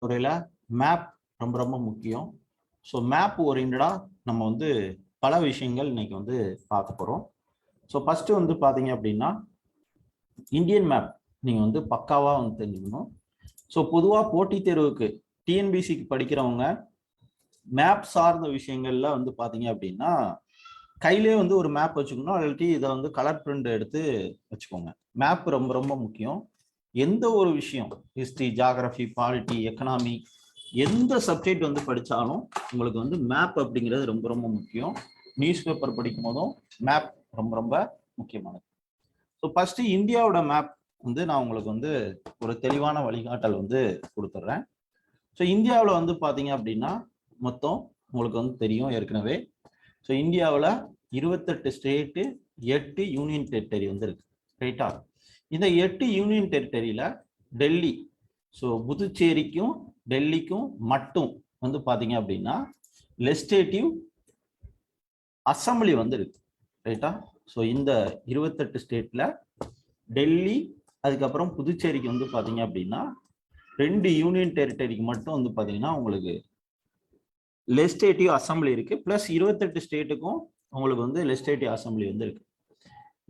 துறையில் மேப் ரொம்ப ரொம்ப முக்கியம். ஸோ மேப் ஓரியன்டாக நம்ம வந்து பல விஷயங்கள் இன்னைக்கு வந்து பார்க்க போகிறோம். ஸோ ஃபஸ்ட்டு வந்து பார்த்தீங்க அப்படின்னா இந்தியன் மேப் நீங்கள் வந்து பக்காவாக வந்து தெரிஞ்சுக்கணும். ஸோ பொதுவாக போட்டித் தேர்வுக்கு டிஎன்பிசிக்கு படிக்கிறவங்க மேப் சார்ந்த விஷயங்கள்ல வந்து பார்த்தீங்க அப்படின்னா கையிலே வந்து ஒரு மேப் வச்சுக்கணும், இல்லாட்டி இதை வந்து கலர் பிரிண்ட் எடுத்து வச்சுக்கோங்க. மேப் ரொம்ப ரொம்ப முக்கியம். எந்த ஒரு விஷயம் ஹிஸ்ட்ரி, ஜியாகிரபி, பாலிட்டி, எக்கனாமி, எந்த சப்ஜெக்ட் வந்து படித்தாலும் உங்களுக்கு வந்து மேப் அப்படிங்கிறது ரொம்ப ரொம்ப முக்கியம். நியூஸ் பேப்பர் படிக்கும் போதும் மேப் ரொம்ப ரொம்ப முக்கியமானது. ஸோ ஃபர்ஸ்ட் இந்தியாவோட மேப் வந்து நான் உங்களுக்கு வந்து ஒரு தெளிவான வழிகாட்டல் வந்து கொடுத்துட்றேன். ஸோ இந்தியாவில் வந்து பார்த்தீங்க அப்படின்னா மொத்தம் உங்களுக்கு வந்து தெரியும் ஏற்கனவே. ஸோ இந்தியாவில் 28 ஸ்டேட்டு, 8 யூனியன் டெரிட்டரி வந்து இருக்கு, ரைட்டா? இந்த 8 யூனியன் டெரிட்டரியில டெல்லி, ஸோ புதுச்சேரிக்கும் டெல்லிக்கும் மட்டும் வந்து பார்த்தீங்க அப்படின்னா லெஜிஸ்லேட்டிவ் அசம்பிளி வந்து இருக்கு, ரைட்டா? ஸோ இந்த 28 ஸ்டேட்ல டெல்லி அதுக்கப்புறம் புதுச்சேரிக்கு வந்து பார்த்தீங்க அப்படின்னா 2 யூனியன் டெரிட்டரிக்கு மட்டும் வந்து பார்த்தீங்கன்னா உங்களுக்கு லெஜிஸ்லேட்டிவ் அசம்பிளி இருக்கு. பிளஸ் 28 ஸ்டேட்டுக்கும் உங்களுக்கு வந்து லெஜிஸ்லேட்டிவ் அசம்பிளி வந்து இருக்கு.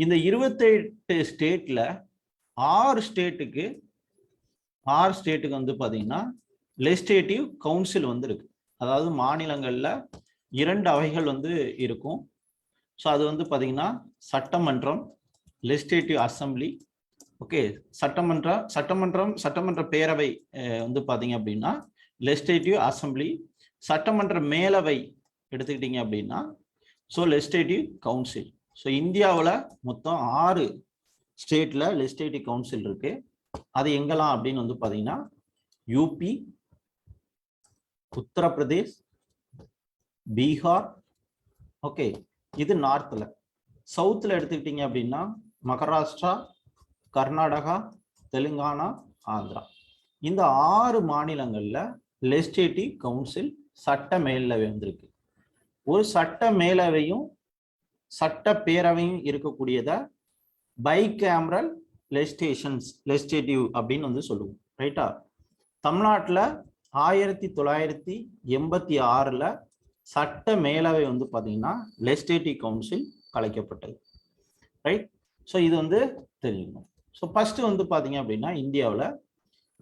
இந்த 28 ஸ்டேட்ல 6 ஸ்டேட்டுக்கு வந்து பார்த்தீங்கன்னா லெஜிஸ்லேட்டிவ் கவுன்சில் வந்து இருக்கு. அதாவது மாநிலங்கள்ல 2 அவைகள் வந்து இருக்கும். ஸோ அது வந்து பார்த்தீங்கன்னா சட்டமன்றம், லெஜிஸ்லேட்டிவ் அசம்பிளி. ஓகே, சட்டமன்ற பேரவை வந்து பார்த்தீங்க அப்படின்னா லெஜிஸ்லேட்டிவ் அசம்பிளி. சட்டமன்ற மேலவை எடுத்துக்கிட்டீங்க அப்படின்னா ஸோ லெஜிஸ்லேட்டிவ் கவுன்சில். ஸோ இந்தியாவில் மொத்தம் 6 ஸ்டேட்ல லெஜிஸ்லேட்டிவ் கவுன்சில் இருக்கு. அது எங்கெல்லாம் அப்படின்னு வந்து பார்த்தீங்கன்னா யூபி, உத்தரப்பிரதேஷ், பீகார். ஓகே, இது நார்த்ல. சவுத்தில் எடுத்துக்கிட்டீங்க அப்படின்னா மகாராஷ்டிரா, கர்நாடகா, தெலுங்கானா, ஆந்திரா. இந்த 6 மாநிலங்கள்ல லெஜிஸ்லேட்டிவ் கவுன்சில் சட்ட மேலவை வந்திருக்கு. ஒரு சட்ட மேலவையும் சட்ட பேரவையும் இருக்கக்கூடியத பை கேமரல் லெஜிஸ்லேட்டிவ் அப்படின்னு வந்து சொல்லுவோம், ரைட்டா? தமிழ்நாட்டில் 1986ல் சட்ட மேலவை வந்து பார்த்தீங்கன்னா லெஜிஸ்லேட்டிவ் கவுன்சில் கலைக்கப்பட்டது, ரைட்? ஸோ இது வந்து தெரிஞ்சுக்கணும். ஸோ ஃபர்ஸ்ட் வந்து பார்த்தீங்க அப்படின்னா இந்தியாவில்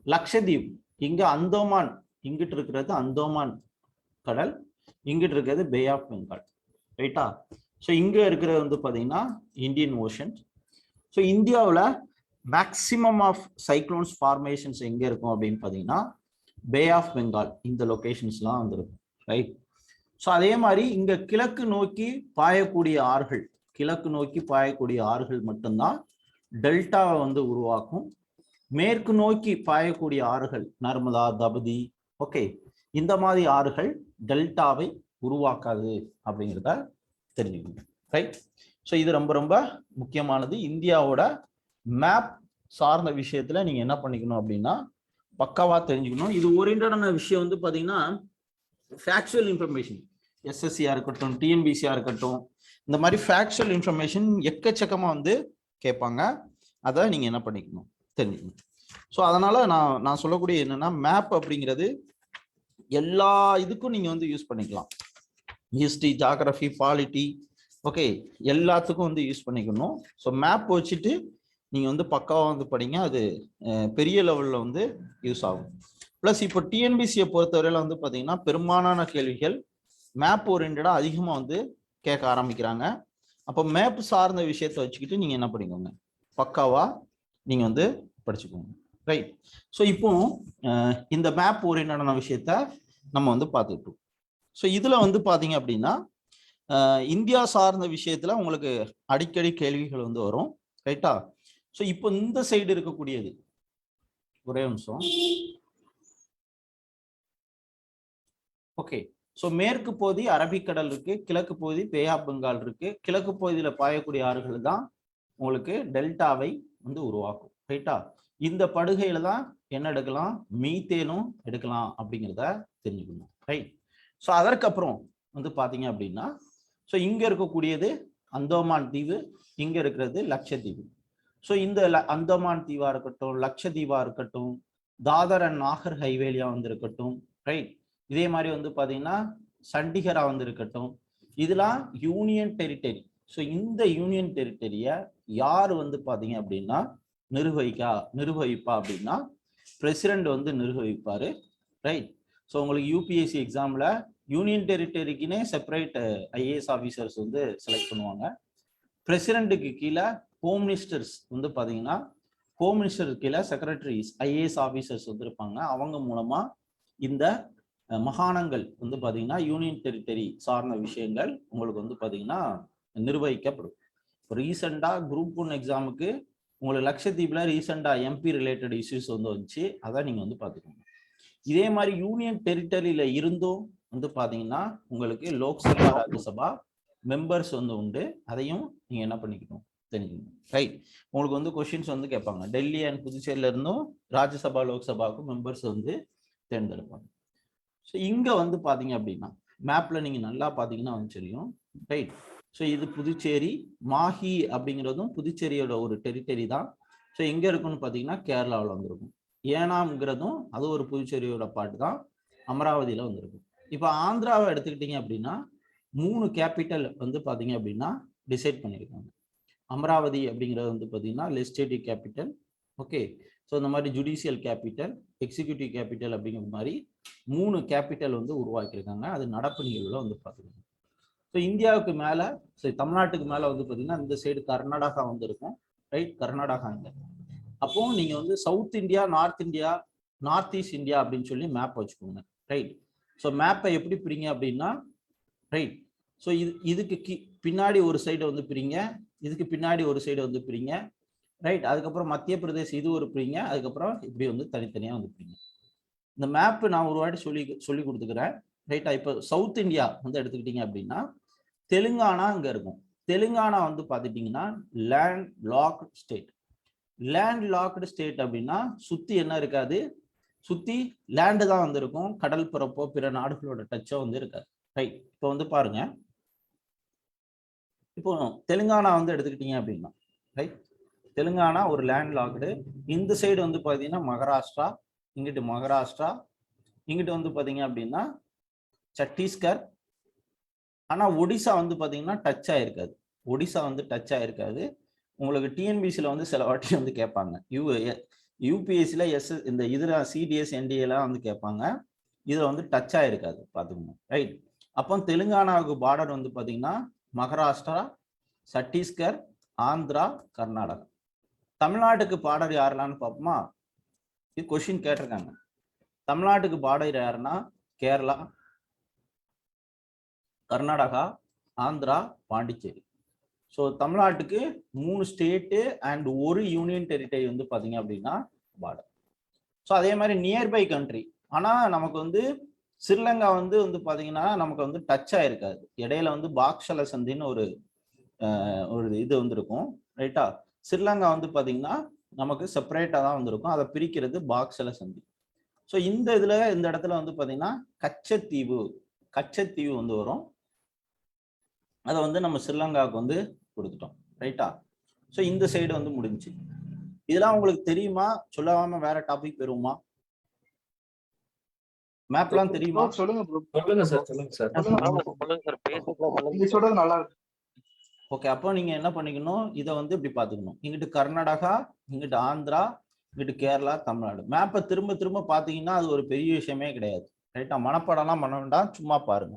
லட்சத்தீவு, இங்கே அந்தோமான், இங்கிட்டு இருக்கிறது அந்தோமான் கடல், இங்கிட்டு இருக்கிறது பே ஆஃப் பெங்கால், ரைட்டா? ஸோ இங்கே இருக்கிறது வந்து பார்த்தீங்கன்னா இந்தியன் ஓஷன். ஸோ இந்தியாவில் மேக்சிமம் ஆஃப் சைக்ளோன்ஸ் ஃபார்மேஷன்ஸ் எங்கே இருக்கும் அப்படின்னு பார்த்தீங்கன்னா பே ஆஃப் பெங்கால், இந்த லொக்கேஷன்ஸ்லாம் வந்துருக்கும், ரைட்? ஸோ அதே மாதிரி இங்கே கிழக்கு நோக்கி பாயக்கூடிய ஆறுகள் மட்டும்தான் டெல்டாவை வந்து உருவாக்கும். மேற்கு நோக்கி பாயக்கூடிய ஆறுகள் நர்மதா, தபதி, ஓகே, இந்த மாதிரி ஆறுகள் டெல்டாவை உருவாக்காது அப்படிங்கிறத தெரிஞ்சுக்கணும், ரைட்? ஸோ இது ரொம்ப ரொம்ப முக்கியமானது. இந்தியாவோட மேப் சார்ந்த விஷயத்துல நீங்க என்ன பண்ணிக்கணும் அப்படின்னா பக்காவா தெரிஞ்சுக்கணும். இது ஓரியன்டான விஷயம் வந்து பாத்தீங்கன்னா ஃபேக்சுவல் இன்ஃபர்மேஷன், எஸ்எஸ்சியா இருக்கட்டும், டிஎன்பிசியா இருக்கட்டும், இந்த மாதிரி ஃபேக்சுவல் இன்ஃபர்மேஷன் எக்கச்சக்கமா வந்து கேட்பாங்க. அதை நீங்க என்ன பண்ணிக்கணும், தெரிஞ்சுக்கணும். ஸோ அதனால நான் சொல்லக்கூடிய என்னன்னா மேப் அப்படிங்கிறது எல்லா இதுக்கும் நீங்க வந்து யூஸ் பண்ணிக்கலாம். ஹிஸ்ட்ரி, ஜியாகிரபி, பாலிட்டி, ஓகே, எல்லாத்துக்கும் வந்து யூஸ் பண்ணிக்கணும். ஸோ மேப் வச்சுட்டு நீங்க வந்து பக்காவா வந்து படிங்க, அது பெரிய லெவல்ல வந்து யூஸ் ஆகும். பிளஸ் இப்போ டிஎன்பிசியை பொறுத்தவரையில வந்து பாத்தீங்கன்னா பெரும்பாலான கேள்விகள் மேப் ஓரியன்டா அதிகமா வந்து கேட்க ஆரம்பிக்கிறாங்க. அப்போ மேப் சார்ந்த விஷயத்தை வச்சுக்கிட்டு நீங்க என்ன பண்ணிக்கோங்க, பக்காவா நீங்க வந்து படிச்சுக்கோங்க, ரைட்? ஸோ இப்போ இந்த மேப் ஓரியன்டான விஷயத்த நம்ம வந்து பார்த்துக்கிட்டோம். ஸோ இதுல வந்து பாத்தீங்க அப்படின்னா இந்தியா சார்ந்த விஷயத்துல உங்களுக்கு அடிக்கடி கேள்விகள் வந்து வரும், ரைட்டா? ஸோ இப்போ இந்த சைடு இருக்கக்கூடியது, ஒரே நிமிஷம், ஓகே. ஸோ மேற்கு பகுதி அரபிக்கடல் இருக்கு, கிழக்கு பகுதி பே ஆஃப் பெங்கால் இருக்கு. கிழக்கு பகுதியில் பாயக்கூடிய ஆறுகள் தான் உங்களுக்கு டெல்டாவை வந்து உருவாக்கும், ரைட்டா? இந்த படுகையில தான் என்ன எடுக்கலாம், மீத்தேனும் எடுக்கலாம் அப்படிங்கிறத தெரிஞ்சுக்கணும், ரைட்? ஸோ அதற்கப்புறம் வந்து பார்த்தீங்க அப்படின்னா ஸோ இங்க இருக்கக்கூடியது அந்தோமான் தீவு, இங்க இருக்கிறது லட்சத்தீவு. ஸோ இந்த அந்தோமான் தீவா இருக்கட்டும், லட்சத்தீவா இருக்கட்டும், தாதர் அண்ட் நாகர் ஹைவேலியா வந்து இருக்கட்டும், ரைட். இதே மாதிரி வந்து பாத்தீங்கன்னா சண்டிகரா வந்து இருக்கட்டும், இதெல்லாம் யூனியன் டெரிட்டரி. ஸோ இந்த யூனியன் டெரிட்டரிய யார் வந்து பாத்தீங்க அப்படின்னா நிர்வகிப்பா அப்படின்னா பிரசிடென்ட் வந்து நிர்வகிப்பாரு, ரைட். ஸோ உங்களுக்கு யூபிஎஸ்சி எக்ஸாம்ல யூனியன் டெரிட்டரிக்குன்னே செப்பரேட் ஐஏஎஸ் ஆஃபீஸர்ஸ் வந்து செலக்ட் பண்ணுவாங்க. பிரசிடென்ட்டுக்கு கீழே ஹோம் மினிஸ்டர்ஸ் வந்து பாத்தீங்கன்னா ஹோம் மினிஸ்டர் கீழே செக்ரட்டரிஸ் ஐஏஎஸ் ஆஃபீஸர்ஸ் வந்து இருப்பாங்க. அவங்க மூலமா இந்த மாகாணங்கள் வந்து பாத்தீங்கன்னா யூனியன் டெரிட்டரி சார்ந்த விஷயங்கள் உங்களுக்கு வந்து பாத்தீங்கன்னா நிர்வகிக்கப்படும். இப்போ ரீசெண்டா குரூப் 1 எக்ஸாமுக்கு உங்களுக்கு லட்சத்தீவுல ரீசெண்டா எம்பி ரிலேட்டட் இஷ்யூஸ் வந்து வந்துச்சு, அதான் நீங்க வந்து பாத்துக்கோங்க. இதே மாதிரி யூனியன் டெரிட்டரியில இருந்தும் வந்து பாத்தீங்கன்னா உங்களுக்கு லோக்சபா ராஜ்யசபா மெம்பர்ஸ் வந்து உண்டு, அதையும் நீங்க என்ன பண்ணிக்கணும் தெரிஞ்சுக்கணும், ரைட். உங்களுக்கு வந்து கொஸ்டின்ஸ் வந்து கேட்பாங்க, டெல்லி அண்ட் புதுச்சேரியில இருந்தும் ராஜ்யசபா லோக்சபாவுக்கும் மெம்பர்ஸ் வந்து தேர்ந்தெடுப்பாங்க. ஸோ இங்க வந்து பாத்தீங்க அப்படின்னா மேப்ல நீங்க நல்லா பாத்தீங்கன்னா வந்து தெரியும், ரைட். ஸோ இது புதுச்சேரி, மாஹி அப்படிங்கிறதும் புதுச்சேரியோட ஒரு டெரிட்டரி தான். ஸோ எங்க இருக்குன்னு பாத்தீங்கன்னா கேரளாவில் வந்துருக்கும். ஏனாம்ங்கிறதும் அது ஒரு புதுச்சேரியோட பாட்டு தான், அமராவதியில வந்துருக்கும். இப்போ ஆந்திராவை எடுத்துக்கிட்டீங்க அப்படின்னா 3 கேபிட்டல் வந்து பாத்தீங்க அப்படின்னா டிசைட் பண்ணியிருக்காங்க. அமராவதி அப்படிங்கிறது வந்து பாத்தீங்கன்னா லெஜிஸ்லேட்டிவ் கேபிட்டல், ஓகே. ஸோ இந்த மாதிரி ஜுடிஷியல் கேபிட்டல், எக்ஸிக்யூட்டிவ் கேபிட்டல் அப்படிங்கிற மாதிரி 3 கேபிட்டல் வந்து உருவாக்கியிருக்காங்க. அது நடப்பு நிகழ்வுல வந்து பார்த்துக்கோங்க. ஸோ இந்தியாவுக்கு மேலே, சரி தமிழ்நாட்டுக்கு மேலே வந்து பார்த்தீங்கன்னா இந்த சைடு கர்நாடகா வந்து இருக்கும், ரைட். கர்நாடகா இங்கே. அப்போ நீங்க வந்து south India, north India, north east India அப்படின்னு சொல்லி மேப் வச்சுக்கோங்க, ரைட். ஸோ மேப்பை எப்படி பிரிங்க அப்படின்னா, ரைட். ஸோ இதுக்கு பின்னாடி ஒரு சைடு வந்து பிரிங்க, இதுக்கு பின்னாடி ஒரு சைடு வந்து பிரிங்க, ரைட். அதுக்கப்புறம் மத்திய பிரதேஷ் இது ஒரு பிரிங்க, அதுக்கப்புறம் இப்படி வந்து தனித்தனியா வந்து பிரிங்க. இந்த மேப் நான் ஒரு வாட்டி சொல்லி கொடுத்துக்கிறேன், ரைட்டா. இப்போ சவுத் இந்தியா வந்து எடுத்துக்கிட்டீங்க அப்படின்னா தெலுங்கானா இங்க இருக்கும். தெலுங்கானா வந்து பார்த்துட்டீங்கன்னா land logged state. Land logged state அப்படின்னா சுத்தி என்ன இருக்காது, சுத்தி லேண்டு தான் வந்து இருக்கும், கடல் பரப்போ பிற நாடுகளோட டச்சோ வந்து இருக்காது, ரைட். இப்போ வந்து பாருங்க, இப்போ தெலுங்கானா வந்து எடுத்துக்கிட்டீங்க அப்படின்னா, ரைட். தெலுங்கானா ஒரு லேண்ட் லாக்டு. இந்த சைடு வந்து பார்த்தீங்கன்னா மகாராஷ்டிரா, இங்கிட்டு மகாராஷ்டிரா, இங்கிட்டு வந்து பார்த்தீங்க அப்படின்னா சத்தீஸ்கர். ஆனால் ஒடிசா வந்து பார்த்தீங்கன்னா டச் ஆயிருக்காது, ஒடிசா வந்து டச் ஆயிருக்காது. உங்களுக்கு டிஎன்பிசியில் வந்து சில வாட்டி வந்து கேட்பாங்க, யூபிஎஸ்சியில் இந்த இதில் சிடிஎஸ் என்டிஏலாம் வந்து கேட்பாங்க, இதில் வந்து டச் ஆயிருக்காது, பார்த்துக்கோங்க, ரைட். அப்போ தெலுங்கானாவுக்கு பார்டர் வந்து பார்த்தீங்கன்னா மகாராஷ்டிரா, சத்தீஸ்கர், ஆந்திரா, கர்நாடகா. தமிழ்நாட்டுக்கு பார்டர் யாரெல்லாம்னு பார்ப்போமா? இது கொஸ்டின் கேட்டிருக்காங்க. தமிழ்நாட்டுக்கு பார்டர் யாருன்னா கேரளா, கர்நாடகா, ஆந்திரா, பாண்டிச்சேரி. ஸோ தமிழ்நாட்டுக்கு 3 ஸ்டேட்டு அண்ட் ஒரு யூனியன் டெரிட்டரி வந்து பார்த்தீங்க அப்படின்னா பார்டர். ஸோ அதே மாதிரி நியர்பை கண்ட்ரி. ஆனால் நமக்கு வந்து ஸ்ரீலங்கா வந்து பார்த்தீங்கன்னா நமக்கு வந்து டச் ஆயிருக்காது. இடையில வந்து பாக்ஷல சந்தின்னு ஒரு இது வந்து இருக்கும், ரைட்டா. ஸ்ரீலங்கா வந்து பார்த்தீங்கன்னா நமக்கு செப்பரேட்டாக தான் வந்திருக்கும், அதை பிரிக்கிறது பாக்ஷல சந்தி. ஸோ இந்த இடத்துல வந்து பார்த்தீங்கன்னா கச்சத்தீவு வந்து வரும், அதை வந்து நம்ம ஸ்ரீலங்காவுக்கு வந்து கொடுத்துட்டோம், ரைட்டா. ஸோ இந்த சைடு வந்து முடிஞ்சு. இதெல்லாம் உங்களுக்கு தெரியுமா? சொல்லாம வேற டாபிக் பெறுமா? மேப்லாம் தெரியுமா? சொல்லுங்க ப்ரோ. சொல்லுங்க சார். சொல்லுங்க சார். சொல்லுங்க சார். நீங்க சொல்றது நல்லா இருக்கு. ஓகே, அப்போ நீங்க என்ன பண்ணிக்கணும், இதை வந்து இப்படி பார்த்துக்கணும். இங்கிட்டு கர்நாடகா, இங்கிட்டு ஆந்திரா, இங்கிட்டு கேரளா, தமிழ்நாடு. மேப்பை திரும்ப திரும்ப பார்த்தீங்கன்னா அது ஒரு பெரிய விஷயமே கிடையாது, ரைட்டா. மனப்பாடம்லாம் பண்ண வேண்டாம், சும்மா பாருங்க.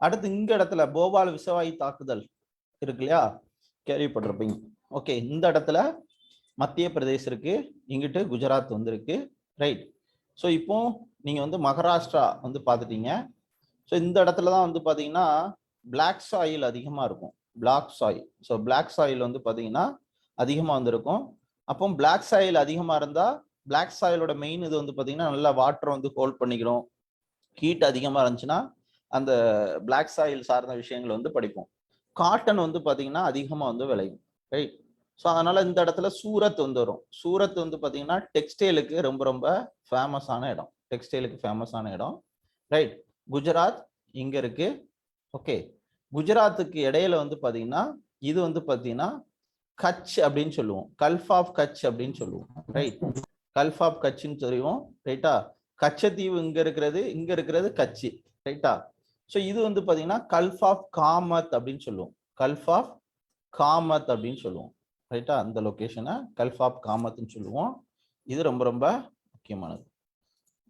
அடுத்து இங்க இடத்துல போபால் விஷவாயு தாக்குதல் இருக்கு இல்லையா, கேள்விப்பட்டிருப்பீங்க. ஓகே, இந்த இடத்துல மத்திய பிரதேஷ் இருக்கு, இங்கிட்டு குஜராத் வந்து இருக்கு, ரைட். ஸோ இப்போ நீங்க வந்து மகாராஷ்டிரா வந்து பார்த்துட்டீங்க. ஸோ இந்த இடத்துல தான் வந்து பார்த்தீங்கன்னா பிளாக் சாயில் அதிகமா இருக்கும், black soil. So black soil வந்து பார்த்தீங்கன்னா அதிகமா வந்திருக்கும். அப்போ பிளாக் சாயில் அதிகமா இருந்தா பிளாக் சாயிலோட மெயின் இது வந்து பார்த்தீங்கன்னா நல்லா வாட்டர் வந்து ஹோல்ட் பண்ணிக்கிறோம். ஹீட் அதிகமா இருந்துச்சுன்னா அந்த பிளாக் சாயில் சார்ந்த விஷயங்கள் வந்து படிப்போம். காட்டன் வந்து பார்த்தீங்கன்னா அதிகமா வந்து விளையும், ரைட். ஸோ அதனால இந்த இடத்துல சூரத் வந்து வரும். சூரத் வந்து பார்த்தீங்கன்னா டெக்ஸ்டைலுக்கு ரொம்ப ரொம்ப ஃபேமஸான இடம், டெக்ஸ்டைலுக்கு ஃபேமஸான இடம், ரைட். குஜராத் இங்க இருக்கு, ஓகே. குஜராத்துக்கு இடையில வந்து பார்த்தீங்கன்னா இது வந்து பார்த்தீங்கன்னா கட்ச் அப்படின்னு சொல்லுவோம், கல்ஃப் ஆஃப் கட்ச் அப்படின்னு சொல்லுவோம், ரைட். கல்ஃப் ஆஃப் கட்சின்னு தெரியும், ரைட்டா. கச்சத்தீவு இங்க இருக்கிறது கட்சி, ரைட்டா. ஸோ இது வந்து பாத்தீங்கன்னா கல்ஃப் ஆஃப் காமத் அப்படின்னு சொல்லுவோம், கல்ஃப் ஆஃப் காமத் அப்படின்னு சொல்லுவோம், ரைட்டா. அந்த லொகேஷனை கல்ஃப் ஆஃப் காமத்னு சொல்லுவோம். இது ரொம்ப ரொம்ப முக்கியமானது,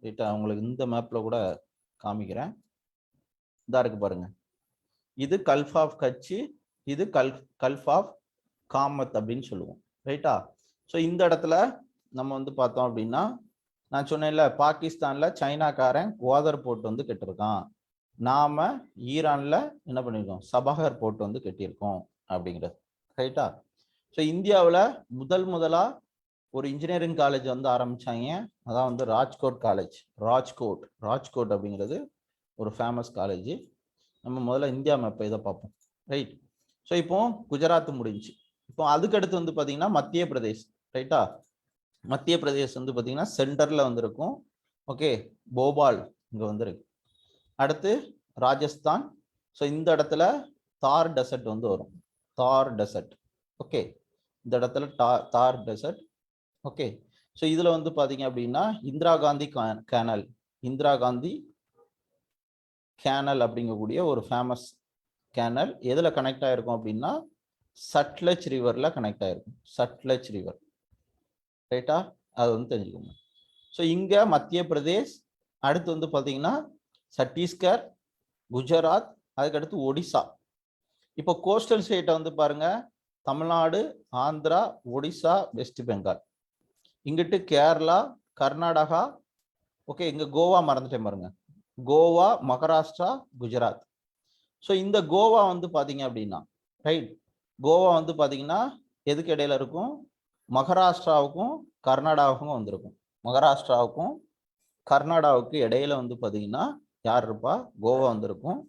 ரைட்டா. உங்களுக்கு இந்த மேப்ல கூட காமிக்கிறேன், இதா இருக்கு பாருங்க. இது கல்ஃப் ஆஃப் கட்சி, இது கல்ஃப் ஆஃப் காமத் அப்படின்னு சொல்லுவோம், ரைட்டா. ஸோ இந்த இடத்துல நம்ம வந்து பார்த்தோம் அப்படின்னா, நான் சொன்னேன்ல பாகிஸ்தான்ல சைனாக்காரன் குவாதர் போர்ட் வந்து கட்டிருக்கான், நாம ஈரான்ல என்ன பண்ணிருக்கோம், சபஹர் போர்ட் வந்து கட்டியிருக்கோம் அப்படிங்கிறது, ரைட்டா. ஸோ இந்தியாவில் முதலா ஒரு இன்ஜினியரிங் காலேஜ் வந்து ஆரம்பிச்சாங்க, அதான் வந்து ராஜ்கோட் காலேஜ். ராஜ்கோட் அப்படிங்கிறது ஒரு ஃபேமஸ் காலேஜ். நம்ம முதல்ல இந்தியா மேப்பை இதை பார்ப்போம், ரைட். ஸோ இப்போ குஜராத் முடிஞ்சு, இப்போ அதுக்கடுத்து வந்து பார்த்தீங்கன்னா மத்திய பிரதேஷ், ரைட்டா. மத்திய பிரதேஷ் வந்து பார்த்தீங்கன்னா சென்டர்ல வந்திருக்கும், ஓகே. போபால் இங்க வந்துருக்கு. அடுத்து ராஜஸ்தான். ஸோ இந்த இடத்துல தார் டெசர்ட் வந்து வரும், தார் டெசர்ட், ஓகே. இந்த இடத்துல தார் டெசர்ட், ஓகே. ஸோ இதுல வந்து பாத்தீங்க அப்படின்னா இந்திரா காந்தி கேனல் அப்படிங்கக்கூடிய ஒரு ஃபேமஸ் கேனல் எதுல கனெக்ட் ஆயிருக்கும் அப்படின்னா சட்லஜ் ரிவர்ல கனெக்ட் ஆயிருக்கும், சட்லஜ் ரிவர், ரைட்டா. அது வந்து தெரிஞ்சுக்கோங்க. ஸோ இங்க மத்திய பிரதேஷ், அடுத்து வந்து பாத்தீங்கன்னா சத்தீஸ்கர், குஜராத், அதுக்கடுத்து ஒடிசா. இப்போ கோஸ்டல் ஸ்டேட்டை வந்து பாருங்க, தமிழ்நாடு, ஆந்திரா, ஒடிசா, வெஸ்ட் பெங்கால். இங்கிட்டு கேரளா, கர்நாடகா, ஓகே. இங்க கோவா மறந்துட்டேன் பாருங்க, கோவா, மகாராஷ்டிரா, குஜராத். ஸோ இந்த கோவா வந்து பாத்தீங்க அப்படின்னா, ரைட், கோவா வந்து பாத்தீங்கன்னா எதுக்கு இடையில இருக்கும், மகாராஷ்டிராவுக்கும் கர்நாடகாவுக்கும் வந்திருக்கும். மகாராஷ்டிராவுக்கும் கர்நாடகாவுக்கு இடையில வந்து பாத்தீங்கன்னா யார் இருப்பா, கோவா வந்திருக்கும்,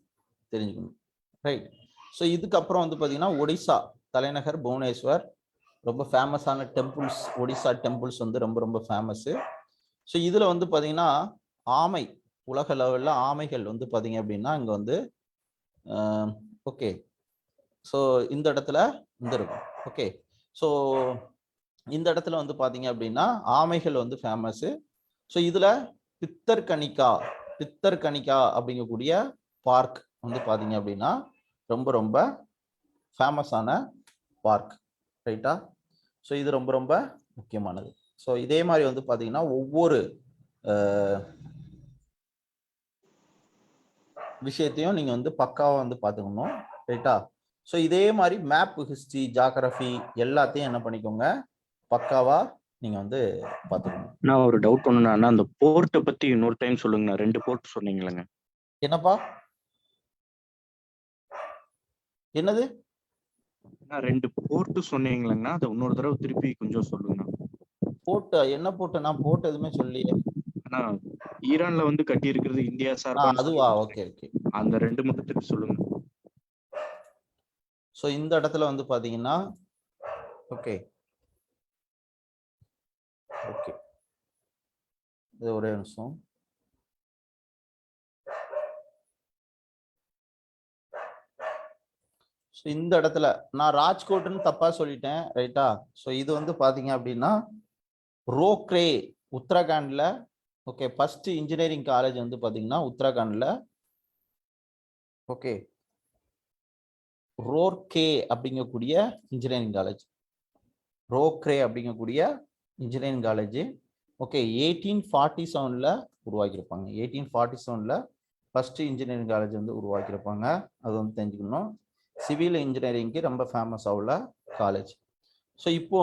தெரிஞ்சுக்கணும், ரைட். ஸோ இதுக்கப்புறம் வந்து பாத்தீங்கன்னா ஒடிசா தலைநகர் புவனேஸ்வர், ரொம்ப ஃபேமஸான டெம்பிள்ஸ், ஒடிசா டெம்பிள்ஸ் வந்து ரொம்ப ரொம்ப ஃபேமஸ். ஸோ இதுல வந்து பாத்தீங்கன்னா ஆமை, உலக லெவல்ல ஆமைகள் வந்து பாத்தீங்க அப்படின்னா இங்க வந்து ஓகே. ஸோ இந்த இடத்துல இந்த இருக்கும், ஓகே. ஸோ இந்த இடத்துல வந்து பாத்தீங்க அப்படின்னா ஆமைகள் வந்து ஃபேமஸ். ஸோ இதுல பித்தர்கனிகா அப்படிங்கக்கூடிய பார்க் வந்து பாத்தீங்க அப்படின்னா ரொம்ப ரொம்ப ஃபேமஸான பார்க், ரைட்டா. ஸோ இது ரொம்ப ரொம்ப முக்கியமானது. ஸோ இதே மாதிரி வந்து பாத்தீங்கன்னா ஒவ்வொரு விஷயத்தையும் நீங்க வந்து பக்காவா வந்து பாத்துக்கணும், ரைட்டா. ஸோ இதே மாதிரி மேப், ஹிஸ்டரி, ஜியோகிராஃபி எல்லாத்தையும் என்ன பண்ணிக்கோங்க, பக்காவா நீங்க வந்து பாத்துக்கணும். நான் ஒரு டவுட் ஒண்ணுனா, அந்த போர்ட்டை பத்தி இன்னொரு டைம் சொல்லுங்க. 2 போர்ட் சொன்னீங்களேங்க, என்னப்பா, என்னது? 2 போர்ட் சொன்னீங்களேங்கண்ணா, அதை இன்னொரு தடவை திருப்பி கொஞ்சம் சொல்லுங்க. போர்ட் என்ன போர்ட்? நான் போர்ட் எதுவுமே சொல்லியே. ஆனா ஈரான்ல வந்து கட்டி இருக்கிறது இந்தியா சார்பா, அதுவா, ஓகே ஓகே. அந்த 2 மட்டும் திருப்பி சொல்லுங்க. ஸோ இந்த இடத்துல வந்து பாத்தீங்கன்னா ஓகே ஓகே, இது ஒரே நிமிஷம். ஸோ இந்த இடத்துல நான் ராஜ்கோட்னு தப்பா சொல்லிட்டேன், ரைட்டா. ஸோ இது வந்து பாத்தீங்க அப்படின்னா ரோக்ரே, உத்தரகாண்ட்ல, ஓகே. ஃபர்ஸ்ட் இன்ஜினியரிங் காலேஜ் வந்து பாத்தீங்கன்னா உத்தரகாண்ட்ல, ஓகே. ரோர்கே அப்படிங்கக்கூடிய இன்ஜினியரிங் காலேஜ், ரோக்ரே அப்படிங்கக்கூடிய இன்ஜினியரிங் காலேஜ், ஓகே. 1847ல உருவாக்கியிருப்பாங்க, 1847ல ஃபர்ஸ்ட் இன்ஜினியரிங் காலேஜ் வந்து உருவாக்கியிருப்பாங்க, அது வந்து தெரிஞ்சுக்கணும். சிவில் இன்ஜினியரிங்க்கு ரொம்ப ஃபேமஸாக உள்ள காலேஜ். ஸோ இப்போ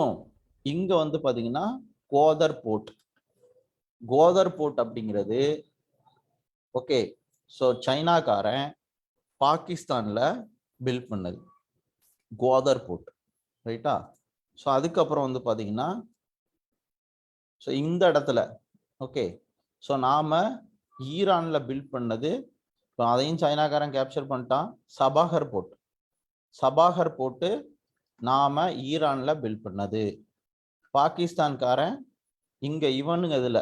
இங்க வந்து பாத்தீங்கன்னா கோதர் போர்ட் அப்படிங்கிறது, ஓகே. ஸோ சைனாக்காரன் பாகிஸ்தான்ல பில்ட் பண்ணது கோதர் போர்ட், ரைட்டா. ஸோ அதுக்கப்புறம் வந்து பாத்தீங்கன்னா ஸோ இந்த இடத்துல, ஓகே. ஸோ நாம ஈரான்ல பில்ட் பண்ணது, இப்போ அதையும் சைனாக்காரன் கேப்சர் பண்ணிட்டான், சபாகர் போர்ட்டு நாம ஈரான்ல பில்ட் பண்ணது. பாகிஸ்தான்காரன் இங்க இவனுங்க இதுல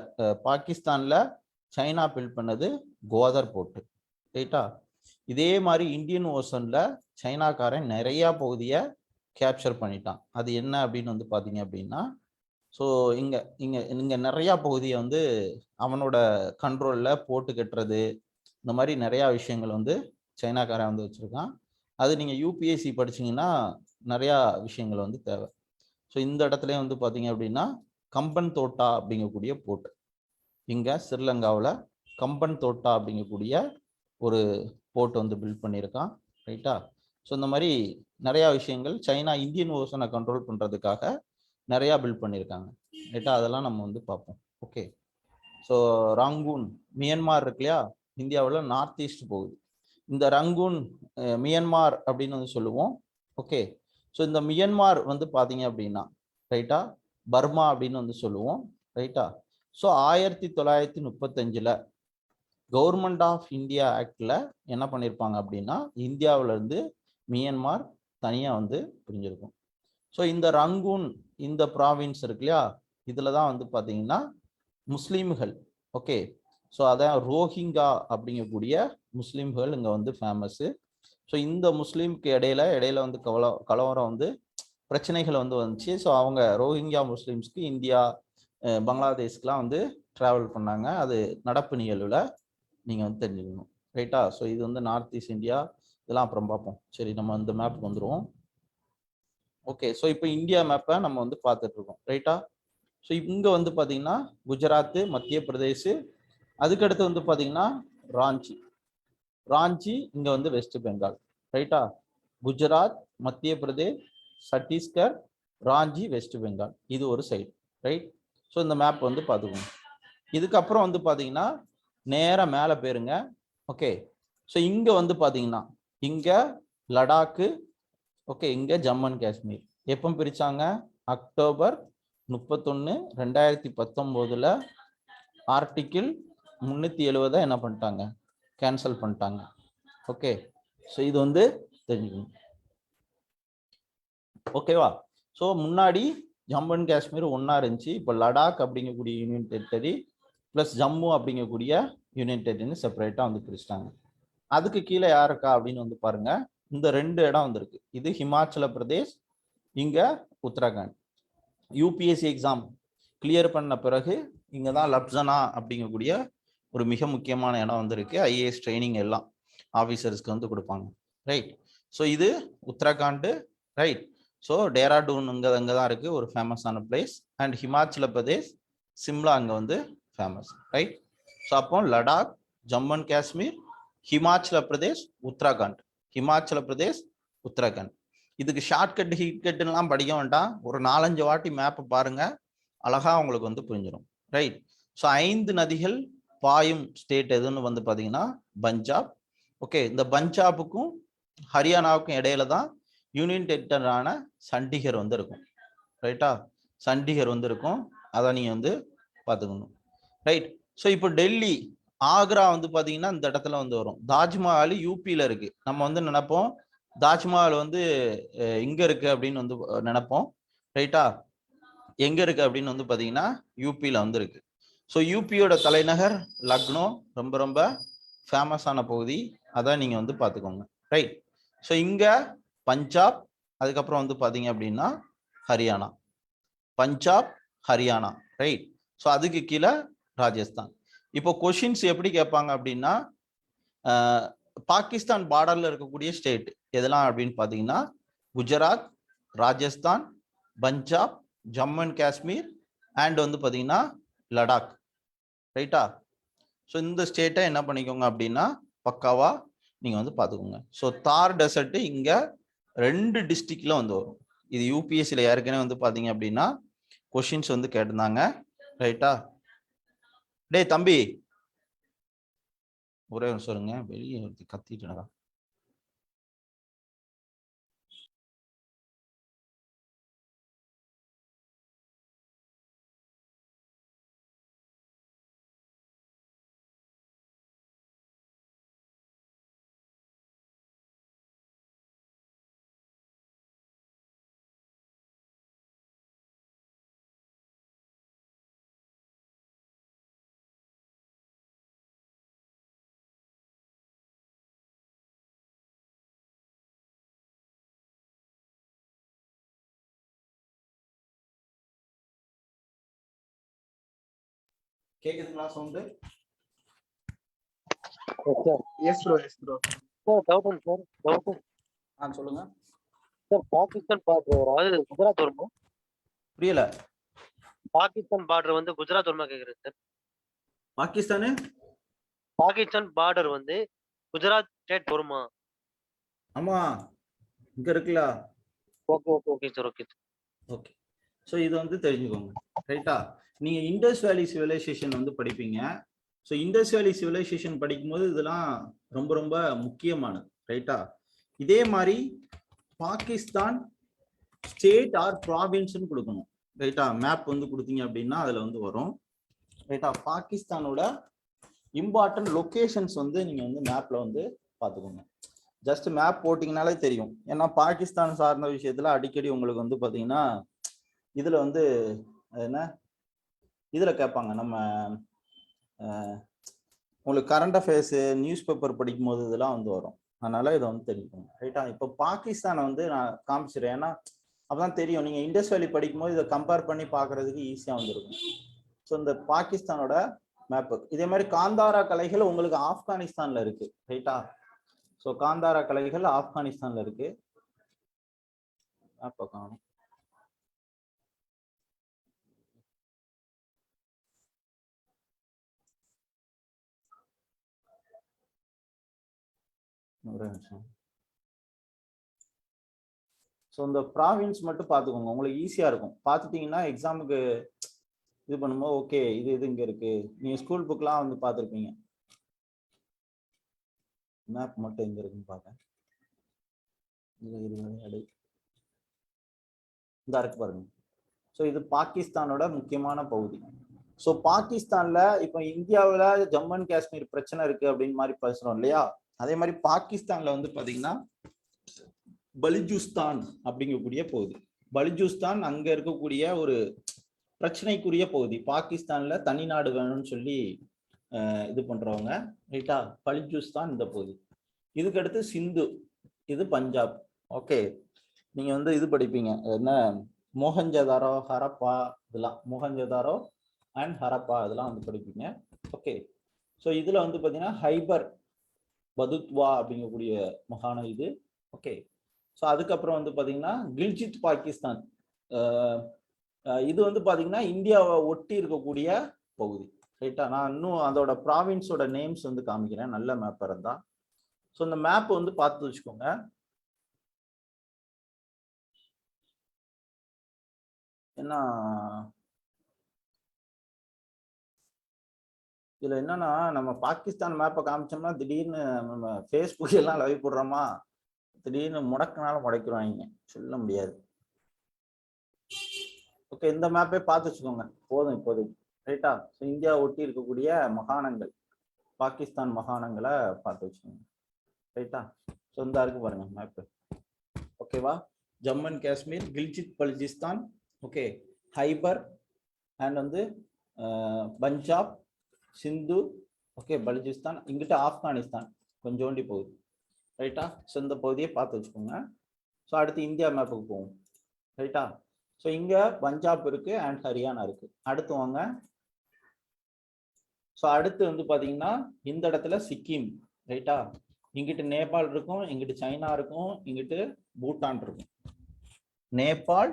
பாகிஸ்தான்ல சைனா பில்ட் பண்ணது கோதர் போர்ட், ரைட்டா. இதே மாதிரி இந்தியன் ஓஷன்ல சைனாக்காரன் நிறைய பகுதியை கேப்சர் பண்ணிட்டான். அது என்ன அப்படின்னு வந்து பாத்தீங்க அப்படின்னா ஸோ இங்க இங்க இங்க நிறைய பகுதியை வந்து அவனோட கண்ட்ரோல்ல போட்டு கட்டுறது, இந்த மாதிரி நிறைய விஷயங்கள் வந்து சைனாக்காரன் வந்து வச்சிருக்கான். அது நீங்க யூபிஎஸ்சி படிச்சீங்கன்னா நிறைய விஷயங்கள் வந்து தேவை. ஸோ இந்த இடத்துல வந்து பாத்தீங்க அப்படின்னா கம்பன் தோட்டா அப்படிங்கக்கூடிய போர்ட், இங்க ஸ்ரீலங்காவில் கம்பன் தோட்டா அப்படிங்கக்கூடிய ஒரு போர்ட் வந்து பில்ட் பண்ணியிருக்கான். ரைட்டா? ஸோ இந்த மாதிரி நிறையா விஷயங்கள் சைனா இந்தியன் ஓஷனை கண்ட்ரோல் பண்ணுறதுக்காக நிறையா பில்ட் பண்ணியிருக்காங்க. ரைட்டா? அதெல்லாம் நம்ம வந்து பார்ப்போம். ஓகே. ஸோ ரங்கூன் மியான்மார் இருக்கு இல்லையா, இந்தியாவில் நார்த் ஈஸ்ட் போகுது. இந்த ரங்கூன் மியான்மார் அப்படின்னு வந்து சொல்லுவோம். ஓகே. ஸோ இந்த மியான்மார் வந்து பார்த்தீங்க அப்படின்னா ரைட்டா பர்மா அப்படின்னு வந்து சொல்லுவோம். ரைட்டா? ஸோ 1935 கவர்மெண்ட் ஆஃப் இந்தியா ஆக்டில் என்ன பண்ணியிருப்பாங்க அப்படின்னா இந்தியாவிலேருந்து மியான்மார் தனியாக வந்து பிரிஞ்சிருக்கும். ஸோ இந்த ரங்கூன் இந்த ப்ராவின்ஸ் இருக்கு இல்லையா, இதில் தான் வந்து பார்த்தீங்கன்னா முஸ்லீம்கள், ஓகே, ஸோ அதான் ரோஹிங்கா அப்படிங்கக்கூடிய முஸ்லீம்கள் இங்கே வந்து ஃபேமஸ்ஸு. ஸோ இந்த முஸ்லீம்க்கு இடையில வந்து கலவரம் வந்து பிரச்சனைகள் வந்து வந்துச்சு. ஸோ அவங்க ரோஹிங்கா முஸ்லீம்ஸ்க்கு இந்தியா பங்களாதேஷ்க்குலாம் வந்து ட்ராவல் பண்ணாங்க. அது நடப்பு நிகழ்வில் நீங்கள் வந்து தெரிஞ்சுக்கணும். ரைட்டா? ஸோ இது வந்து நார்த் ஈஸ்ட் இந்தியா, இதெல்லாம் அப்புறம் பார்ப்போம். சரி, நம்ம இந்த மேப் வந்துடுவோம். ஓகே. ஸோ இப்போ இந்தியா மேப்பை நம்ம வந்து பார்த்துட்டு இருக்கோம். ரைட்டா? ஸோ இங்கே வந்து பார்த்தீங்கன்னா குஜராத்து, மத்திய பிரதேஷ், அதுக்கடுத்து வந்து பார்த்தீங்கன்னா ராஞ்சி இங்கே வந்து வெஸ்ட் பெங்கால். ரைட்டா? குஜராத், மத்திய பிரதேஷ், சத்தீஸ்கர், ராஞ்சி, வெஸ்ட் பெங்கால், இது ஒரு சைடு. ரைட்? ஸோ இந்த மேப் வந்து பார்த்துக்கோங்க. இதுக்கப்புறம் வந்து பார்த்தீங்கன்னா நேராக மேலே போயிருங்க. ஓகே. ஸோ இங்கே வந்து பார்த்தீங்கன்னா இங்கே லடாக்கு, ஓகே, இங்கே ஜம்மு அண்ட் காஷ்மீர். எப்போ பிரித்தாங்க? அக்டோபர் 31, 2019 ஆர்டிக்கிள் 370 என்ன பண்ணிட்டாங்க? கேன்சல் பண்ணிட்டாங்க. ஓகே. ஸோ இது வந்து தெரிஞ்சுக்கணும். ஓகேவா? ஸோ முன்னாடி ஜம்மு அண்ட் காஷ்மீர் ஒன்றா இருந்துச்சு. இப்போ லடாக் அப்படிங்கக்கூடிய யூனியன் டெரிட்டரி ப்ளஸ் ஜம்மு அப்படிங்கக்கூடிய யூனியன் டெரிட்டரின்னு செப்பரேட்டாக வந்து பிரிச்சிட்டாங்க. அதுக்கு கீழே யாருக்கா அப்படின்னு வந்து பாருங்க, இந்த 2 இடம் வந்துருக்கு. இது ஹிமாச்சல பிரதேஷ், இங்கே உத்தரகாண்ட். யூபிஎஸ்சி எக்ஸாம் கிளியர் பண்ண பிறகு இங்கே தான் லப்சனா அப்படிங்கக்கூடிய ஒரு மிக முக்கியமான இடம் வந்திருக்கு. ஐஏஎஸ் ட்ரைனிங் எல்லாம் ஆஃபீஸர்ஸ்க்கு வந்து கொடுப்பாங்க. ரைட்? ஸோ இது உத்தரகாண்ட். ரைட்? ஸோ டேராடூன் அங்கே தான் இருக்குது, ஒரு ஃபேமஸான பிளேஸ். அண்ட் ஹிமாச்சல பிரதேஷ் சிம்லா அங்கே வந்து ஃபேமஸ். ரைட்? ஸோ அப்போ லடாக், ஜம்மு அண்ட் காஷ்மீர், ஹிமாச்சல பிரதேஷ், உத்தரகாண்ட். ஹிமாச்சல பிரதேஷ், உத்தரகாண்ட். இதுக்கு ஷார்ட்கட் ஹீட்கட்லாம் படிக்க வேண்டாம். ஒரு 4-5 வாட்டி மேப்பை பாருங்க, அழகா உங்களுக்கு வந்து புரிஞ்சிடும். ரைட்? ஸோ 5 நதிகள் பாயும் ஸ்டேட் எதுன்னு வந்து பார்த்தீங்கன்னா பஞ்சாப். ஓகே. இந்த பஞ்சாபுக்கும் ஹரியானாவுக்கும் இடையில தான் யூனியன் டெரிட்டரியான சண்டிகர் வந்து இருக்கும். ரைட்டா? சண்டிகர் வந்து இருக்கும். அதை நீங்கள் வந்து பார்த்துக்கணும். ரைட்? ஸோ இப்போ டெல்லி, ஆக்ரா வந்து பார்த்தீங்கன்னா இந்த இடத்துல வந்து வரும். தாஜ்மஹால் யூபியில் இருக்கு. நம்ம வந்து நினைப்போம் தாஜ்மஹால் வந்து இங்க இருக்கு அப்படின்னு வந்து நினைப்போம். ரைட்டா? எங்க இருக்கு அப்படின்னு வந்து பார்த்தீங்கன்னா யூபியில் வந்து இருக்கு. ஸோ யூபியோட தலைநகர் லக்னோ, ரொம்ப ரொம்ப ஃபேமஸான பகுதி, அதான் நீங்கள் வந்து பார்த்துக்கோங்க. ரைட்? ஸோ இங்கே பஞ்சாப், அதுக்கப்புறம் வந்து பார்த்தீங்க அப்படின்னா ஹரியானா. பஞ்சாப், ஹரியானா. ரைட்? ஸோ அதுக்கு கீழே ராஜஸ்தான். இப்போ கொஷின்ஸ் எப்படி கேட்பாங்க அப்படின்னா பாகிஸ்தான் பார்டர்ல இருக்கக்கூடிய ஸ்டேட் எதெல்லாம் அப்படின்னு பார்த்தீங்கன்னா குஜராத், ராஜஸ்தான், பஞ்சாப், ஜம்மு அண்ட் காஷ்மீர் அண்ட் வந்து பார்த்தீங்கன்னா லடாக். ரைட்டா? ஸோ இந்த ஸ்டேட்டை என்ன பண்ணிக்கோங்க அப்படின்னா பக்காவா நீங்கள் வந்து பார்த்துக்கோங்க. ஸோ தார் டெசர்ட் இங்கே 2 டிஸ்ட்ரிக்ட்ல வந்து வரும். இது யூபிஎஸ்சியில் ஏற்கனவே வந்து பார்த்தீங்க அப்படின்னா கொஷின்ஸ் வந்து கேட்டிருந்தாங்க. ரைட்டா? டேய் தம்பி, ஒரே ஒரு சொல்லுங்க, வெளியே கத்திட்டு கேக்குதுங்களா sound? Yes bro sir doubt sir சொல்லுங்க சார். பாகிஸ்தான் பார்டர் குஜராத் வருமா? புரியல. பாகிஸ்தான் பார்டர் வந்து குஜராத் வருமா கேக்குறேன் சார். பாகிஸ்தான் பார்டர் வந்து குஜராத் ஸ்டேட் வருமா? ஆமா, இங்க இருக்குல்ல. Okay sir. ஓகே. ஸோ இது வந்து தெரிஞ்சுக்கோங்க, ரைட்டா? நீங்க இண்டஸ் வேலி சிவிலைசேஷன் வந்து படிப்பீங்க. ஸோ இண்டஸ் வேலி சிவிலைசேஷன் படிக்கும்போது இதெல்லாம் ரொம்ப ரொம்ப முக்கியமானது, ரைட்டா? இதே மாதிரி பாகிஸ்தான் ஸ்டேட் ஆர் ப்ராவின்ஸ்னு கொடுக்கணும், ரைட்டா? மேப் வந்து கொடுத்தீங்க அப்படின்னா அதுல வந்து வரும், ரைட்டா? பாகிஸ்தானோட இம்பார்ட்டன்ட் லொகேஷன்ஸ் வந்து நீங்க வந்து மேப்ல வந்து பார்த்துக்கோங்க. ஜஸ்ட் மேப் போட்டிங்கனாலே தெரியும். ஏன்னா பாகிஸ்தான் சார்ந்த விஷயத்துல அடிக்கடி உங்களுக்கு வந்து பாத்தீங்கன்னா இதுல வந்து என்ன இதுல கேட்பாங்க, நம்ம உங்களுக்கு கரண்ட் அஃபேர்ஸ் நியூஸ் பேப்பர் படிக்கும் போது இதெல்லாம் வந்து வரும். அதனால இதை வந்து தெரிஞ்சுக்கோங்க, ரைட்டா? இப்போ பாகிஸ்தானை வந்து நான் காமிச்சிடுறேன், ஏன்னா அப்பதான் தெரியும். நீங்க இண்டஸ் வேலி படிக்கும் போது இதை கம்பேர் பண்ணி பாக்குறதுக்கு ஈஸியா வந்துருக்கும். ஸோ இந்த பாகிஸ்தானோட மேப்பு. இதே மாதிரி காந்தாரா கலைகள் உங்களுக்கு ஆப்கானிஸ்தான்ல இருக்கு, ரைட்டா? ஸோ காந்தாரா கலைகள் ஆப்கானிஸ்தான்ல இருக்கு. மேப்பை காணும். ஒரு நிமிஷம். ஸோ இந்த ப்ராவின்ஸ் மட்டும் பார்த்துக்கோங்க, உங்களுக்கு ஈஸியா இருக்கும். பார்த்துட்டீங்கன்னா எக்ஸாமுக்கு இது பண்ணும்போது ஓகே இது இங்க இருக்கு. நீங்க ஸ்கூல் புக்லாம் வந்து பார்த்துருப்பீங்க. மேப் மட்டும் எங்க இருக்குன்னு பார்க்க. இந்த இருக்கு பாருங்க. ஸோ இது பாகிஸ்தானோட முக்கியமான பகுதி. ஸோ பாகிஸ்தான்ல இப்போ இந்தியாவில் ஜம்மு அண்ட் காஷ்மீர் பிரச்சனை இருக்கு அப்படின்னு மாதிரி பேசுறோம் இல்லையா? அதே மாதிரி பாகிஸ்தான்ல வந்து பாத்தீங்கன்னா பலுஜிஸ்தான் அப்படிங்கக்கூடிய பகுதி. பலுஜிஸ்தான் அங்க இருக்கக்கூடிய ஒரு பிரச்சனைக்குரிய பகுதி. பாகிஸ்தான்ல தனி நாடு வேணும்னு சொல்லி இது பண்றவங்க, ரைட்டா? பலுஜிஸ்தான் இந்த பகுதி. இதுக்கு அடுத்து சிந்து, இது பஞ்சாப். ஓகே, நீங்க வந்து இது படிப்பீங்க, என்ன மோகஞ்சதாரோ ஹரப்பா, இதெல்லாம் மோகஞ்சதாரோ அண்ட் ஹரப்பா இதெல்லாம் வந்து படிப்பீங்க. ஓகே, ஸோ இதுல வந்து பாத்தீங்கன்னா ஹைபர் பதுத்வா அப்படிங்கக்கூடிய மாகாணம் இது. ஓகே, ஸோ அதுக்கப்புறம் வந்து பாத்தீங்கன்னா கில்ஜித் பாகிஸ்தான், இது வந்து பாத்தீங்கன்னா இந்தியாவை ஒட்டி இருக்கக்கூடிய பகுதி, ரைட்டா? நான் இன்னும் அதோட ப்ராவின்ஸோட நேம்ஸ் வந்து காமிக்கிறேன், நல்ல மேப் இருந்தா. ஸோ இந்த மேப் வந்து பார்த்து வச்சுக்கோங்க. ஏன்னா இதுல என்னன்னா நம்ம பாகிஸ்தான் மேப்பை காமிச்சோம்னா திடீர்னு நம்ம ஃபேஸ்புக் எல்லாம் லைவ் போடுறோமா, திடீர்னு முடக்கினாலும் முடக்கிடுவாங்க, சொல்ல முடியாது. ஓகே, இந்த மேப்பே பார்த்து வச்சுக்கோங்க போதும் இப்போதைக்கு, ரைட்டா? ஸோ இந்தியா ஒட்டி இருக்கக்கூடிய மாகாணங்கள், பாகிஸ்தான் மாகாணங்களை பார்த்து வச்சுக்கோங்க, ரைட்டா? ஸோ இந்த இருக்கு பாருங்க மேப்பு. ஓகேவா? Jammu and Kashmir, Gilgit Baltistan, okay, Khyber and வந்து பஞ்சாப், சிந்து, ஓகே, பலுஜிஸ்தான், இங்கிட்ட ஆப்கானிஸ்தான் கொஞ்சோண்டி போகுது, ரைட்டா? ஸோ இந்த பகுதியை பார்த்து வச்சுக்கோங்க. ஸோ அடுத்து இந்தியா மேப்புக்கு போவோம், ரைட்டா? ஸோ இங்க பஞ்சாப் இருக்கு அண்ட் ஹரியானா இருக்கு. அடுத்து வாங்க. ஸோ அடுத்து வந்து பாத்தீங்கன்னா இந்த இடத்துல சிக்கிம், ரைட்டா? இங்கிட்டு நேபாள் இருக்கும், இங்கிட்டு சைனா இருக்கும், இங்கிட்டு பூட்டான் இருக்கும். நேபாள்,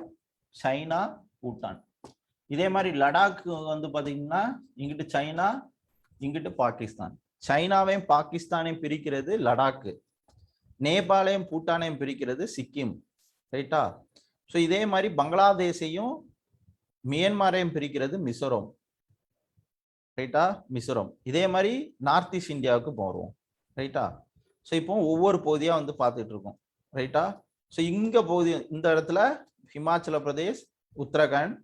சைனா, பூட்டான். இதே மாதிரி லடாக் வந்து பாத்தீங்கன்னா இங்கிட்டு சைனா, இங்கிட்டு பாகிஸ்தான். சைனாவையும் பாகிஸ்தானையும் பிரிக்கிறது லடாக்கு, நேபாளையும் பூட்டானையும் பிரிக்கிறது சிக்கிம், ரைட்டா? ஸோ இதே மாதிரி பங்களாதேஷையும் மியான்மரையும் பிரிக்கிறது மிசோரம், ரைட்டா? மிசோரம். இதே மாதிரி நார்த் ஈஸ்ட் இந்தியாவுக்கு போறோம், ரைட்டா? ஸோ இப்போ ஒவ்வொரு பகுதியா வந்து பார்த்துட்டு இருக்கோம், ரைட்டா? ஸோ இங்க பகுதி, இந்த இடத்துல ஹிமாச்சல பிரதேஷ், உத்தரகாண்ட்,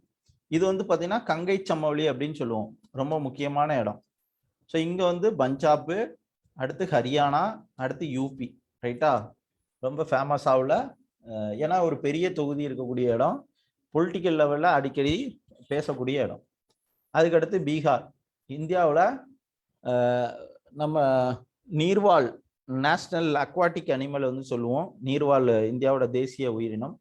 இது வந்து பாத்தீங்கன்னா கங்கை சமவெளி அப்படின்னு சொல்லுவோம், ரொம்ப முக்கியமான இடம். ஸோ இங்க வந்து பஞ்சாப், அடுத்து ஹரியானா, அடுத்து யூபி, ரைட்டா? ரொம்ப ஃபேமஸ் ஆகல, ஏன்னா ஒரு பெரிய தொகுதி இருக்கக்கூடிய இடம், பொலிட்டிக்கல் லெவல்ல அடிக்கடி பேசக்கூடிய இடம். அதுக்கடுத்து பீகார், இந்தியாவில் நம்ம நீர்வாழ் நேஷனல் அக்வாட்டிக் அனிமல் வந்து சொல்லுவோம், நீர்வாழ் இந்தியாவோட தேசிய உயிரினம்.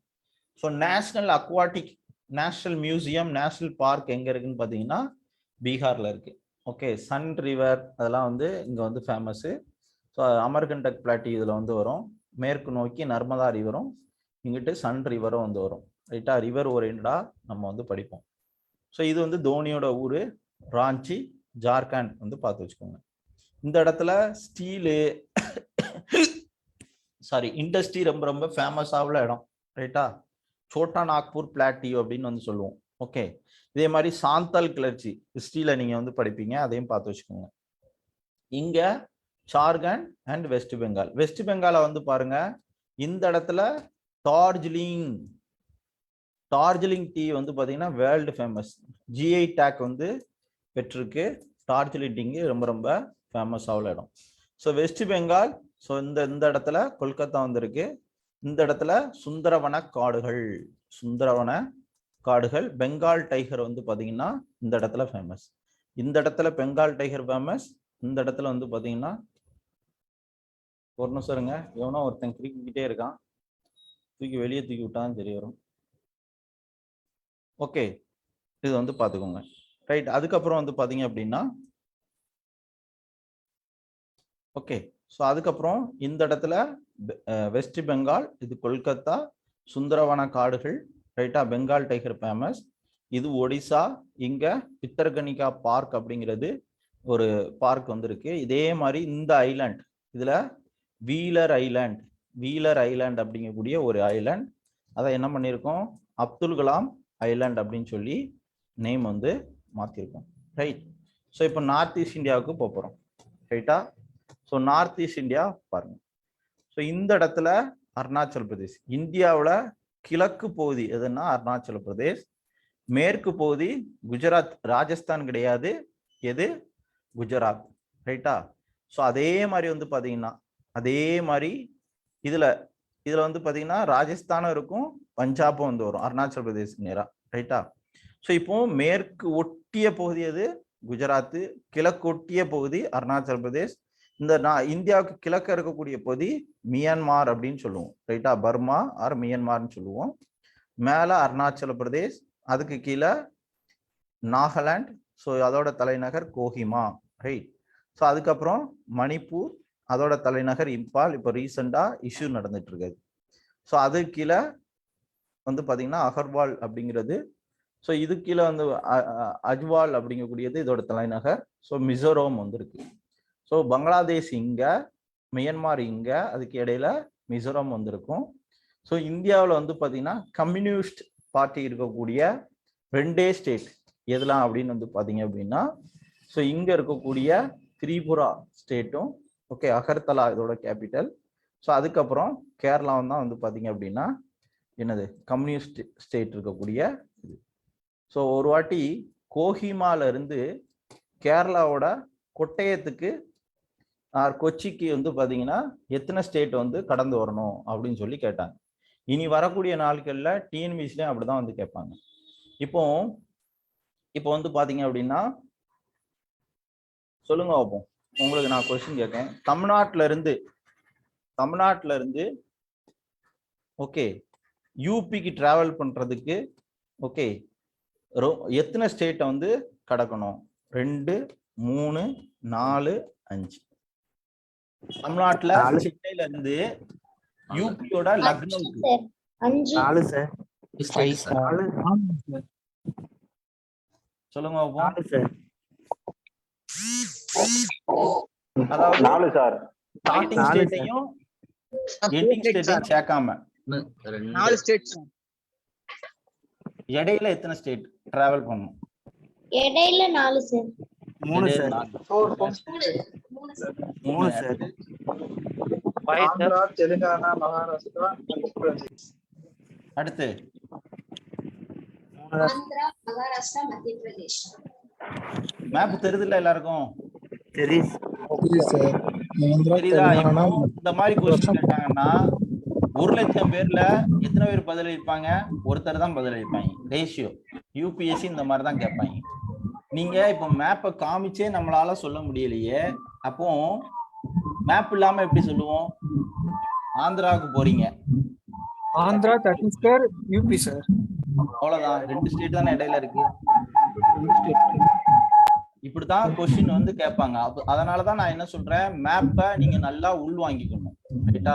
So national aquatic, national museum, national park எங்க இருக்குன்னு பார்த்தீங்கன்னா பீகார்ல இருக்கு. ஓகே, சன் ரிவர் அதெல்லாம் வந்து இங்கே வந்து ஃபேமஸ்ஸு. ஸோ அமர்கண்டக் பிளாட்டி இதில் வந்து வரும். மேற்கு நோக்கி நர்மதா ரிவரும் இங்கிட்டு சன் ரிவரும் வந்து வரும். ரைட்டா, ரிவர் ஓரியன்டாக நம்ம வந்து படிப்போம். ஸோ இது வந்து தோனியோட ஊர், ராஞ்சி, ஜார்க்கண்ட் வந்து பார்த்து வச்சுக்கோங்க. இந்த இடத்துல ஸ்டீலு சாரி இண்டஸ்ட்ரி ரொம்ப ரொம்ப ஃபேமஸ் ஆகுள்ள இடம். ரைட்டா, சோட்டா நாக்பூர் பிளாட்டியூ அப்படின்னு வந்து சொல்லுவோம். ஓகே, இதே மாதிரி சாந்தல் கிளர்ச்சி ஹிஸ்டரியில நீங்க வந்து படிப்பீங்க, அதையும் பார்த்து வச்சுக்கோங்க. இங்க ஜார்க்கண்ட் அண்ட் வெஸ்ட் பெங்கால். வெஸ்ட் பெங்கால வந்து பாருங்க, இந்த இடத்துல டார்ஜிலிங் டீ வந்து பாத்தீங்கன்னா வேர்ல்டு ஃபேமஸ், ஜிஐ டேக் வந்து பெற்றிருக்கு. டார்ஜிலிங் டீ ரொம்ப ரொம்ப ஃபேமஸ் ஆகுள்ள இடம். ஸோ வெஸ்ட் பெங்கால், ஸோ இந்த இடத்துல கொல்கத்தா வந்திருக்கு. இந்த இடத்துல சுந்தரவன காடுகள், பெங்கால் டைகர் வந்து பாத்தீங்கன்னா இந்த இடத்துல ஃபேமஸ். இந்த இடத்துல பெங்கால் டைகர் ஃபேமஸ். இந்த இடத்துல வந்து பாத்தீங்கன்னா ஒரு நிமிஷம் இருங்க, எவனோ ஒருத்தன் கிரிக்கிட்டே இருக்கான், தூக்கி வெளியே தூக்கி விட்டான்னு தெரிய வரும். ஓகே, இது வந்து பாத்துக்கோங்க. ரைட், அதுக்கப்புறம் வந்து பாத்தீங்க அப்படின்னா ஓகே, ஸோ அதுக்கப்புறம் இந்த இடத்துல வெஸ்ட் பெங்கால், இது கொல்கத்தா, சுந்தரவன காடுகள். ரைட்டா, பெங்கால் டைகர் ஃபேமஸ். இது ஒடிசா, இங்க பித்தர்கனிகா பார்க் அப்படிங்கிறது ஒரு பார்க் வந்திருக்கு. இதே மாதிரி இந்த ஐலாண்ட், இதுல வீலர் ஐலாண்ட் அப்படிங்கக்கூடிய ஒரு ஐலாண்ட், அதை என்ன பண்ணியிருக்கோம், அப்துல் கலாம் ஐலாண்ட் அப்படின்னு சொல்லி நேம் வந்து மாத்திருக்கோம். ரைட், ஸோ இப்போ நார்த் ஈஸ்ட் இந்தியாவுக்கு போறோம். ரைட்டா, ஸோ நார்த் ஈஸ்ட் இந்தியா பாருங்க. ஸோ இந்த இடத்துல அருணாச்சல் பிரதேஷ், இந்தியாவில் கிழக்கு பகுதி எதுன்னா அருணாச்சல பிரதேஷ், மேற்கு பகுதி குஜராத், ராஜஸ்தான் கிடையாது, எது குஜராத். ரைட்டா, ஸோ அதே மாதிரி வந்து பார்த்தீங்கன்னா அதே மாதிரி இதுல வந்து பார்த்தீங்கன்னா ராஜஸ்தானும் இருக்கும், பஞ்சாபும் வந்து வரும் அருணாச்சல பிரதேஷ்க்கு நேரா. ரைட்டா, ஸோ இப்போ மேற்கு ஒட்டிய பகுதி எது குஜராத், கிழக்கு ஒட்டிய பகுதி அருணாச்சல பிரதேஷ். இந்த இந்தியாவுக்கு கிழக்க இருக்கக்கூடிய பகுதி மியான்மார் அப்படின்னு சொல்லுவோம். ரைட்டா, பர்மா ஆர் மியான்மார்னு சொல்லுவோம். மேல அருணாச்சல பிரதேஷ், அதுக்கு கீழே நாகாலாந்து, ஸோ அதோட தலைநகர் கோஹிமா. ரைட், ஸோ அதுக்கப்புறம் மணிப்பூர், அதோட தலைநகர் இம்பால். இப்போ ரீசெண்டா இஷ்யூ நடந்துட்டு இருக்காது. ஸோ அது கீழே வந்து பாத்தீங்கன்னா அகர்வால் அப்படிங்கிறது. ஸோ இது கீழே வந்து அஜ்வால் அப்படிங்கக்கூடியது இதோட தலைநகர். ஸோ மிசோரம் வந்துருக்கு. ஸோ பங்களாதேஷ் இங்க, மியான்மார் இங்க, அதுக்கு இடையில மிசோரம் வந்திருக்கும். ஸோ இந்தியாவில் வந்து பார்த்தீங்கன்னா கம்யூனிஸ்ட் பார்ட்டி இருக்கக்கூடிய 2 ஸ்டேட் எதெல்லாம் அப்படின்னு வந்து பார்த்தீங்க அப்படின்னா, ஸோ இங்க இருக்கக்கூடிய திரிபுரா ஸ்டேட்டும், ஓகே, அகர்தலா இதோட கேபிட்டல். ஸோ அதுக்கப்புறம் கேரளாவும் தான் வந்து பார்த்தீங்க அப்படின்னா என்னது கம்யூனிஸ்ட் ஸ்டேட் இருக்கக்கூடிய இது. ஸோ ஒரு வாட்டி கோஹிமால இருந்து கேரளாவோட கொட்டயத்துக்கு கொச்சிக்கு வந்து பாத்தீங்கன்னா எத்தனை ஸ்டேட் வந்து கடந்து வரணும் அப்படின்னு சொல்லி கேட்டாங்க. இனி வரக்கூடிய நாட்கள்ல டிஎன்பிஎஸ்சிலையும் அப்படிதான் வந்து கேட்பாங்க. இப்போ வந்து பாத்தீங்க அப்படின்னா சொல்லுங்க பார்ப்போம், உங்களுக்கு நான் கொஸ்டின் கேட்கேன். தமிழ்நாட்டுல இருந்து ஓகே யூபிக்கு டிராவல் பண்றதுக்கு ஓகே எத்தனை ஸ்டேட்டை வந்து கடக்கணும்? 2, 3, 4, 5. தமிழ்நாட்டுல சென்னையில இருந்து யூபியோட லக்னோவுக்கு 4 சார். சொல்லுங்க 4 சார். அதாவது 4 சார். ஸ்டார்டிங் ஸ்டேட்டையும் எண்டிங் ஸ்டேட்டையும் சேர்க்காம 4 ஸ்டேட் சார். இடையில எத்தனை ஸ்டேட் டிராவல் பண்ணணும்? இடையில 4 sir. 3 sir. 3 sir. Andhra, Telangana, Maharashtra, அடுத்து ஆந்திரா, மகாராஷ்டிரா, மத்திய பிரதேஷ். மேப் தெரியுதுல்ல எல்லாருக்கும்? தெரியுது தெரியுதா? இப்போ இந்த மாதிரி கொஸ்டின் கேட்டாங்கன்னா 1,00,000 பேர்ல எத்தனை பேர் பதிலளிப்பாங்க? ஒருத்தர் தான் பதிலளிப்பாங்க. ரேஷியோ யூபிஎஸ்சி இந்த மாதிரி தான் கேட்பாங்க. நீங்க இப்போ மேப்பை காமிச்சே நம்மளால சொல்ல முடியலையே, அப்போ மேப் இல்லாம எப்படி சொல்லுவோம்? ஆந்திராவுக்கு போறீங்க, ஆந்திரா, சத்தீஸ்கர், யூபி சார். அவ்வளவுதான். 2 ஸ்டேட் தானே இடையில இருக்கு. இப்போ இப்படிதான் கொஸ்டின் வந்து கேட்பாங்க. அதனாலதான் நான் என்ன சொல்றேன், மேப்பை நீங்க நல்லா உள்வாங்கிக்கணும். ரைட்டா?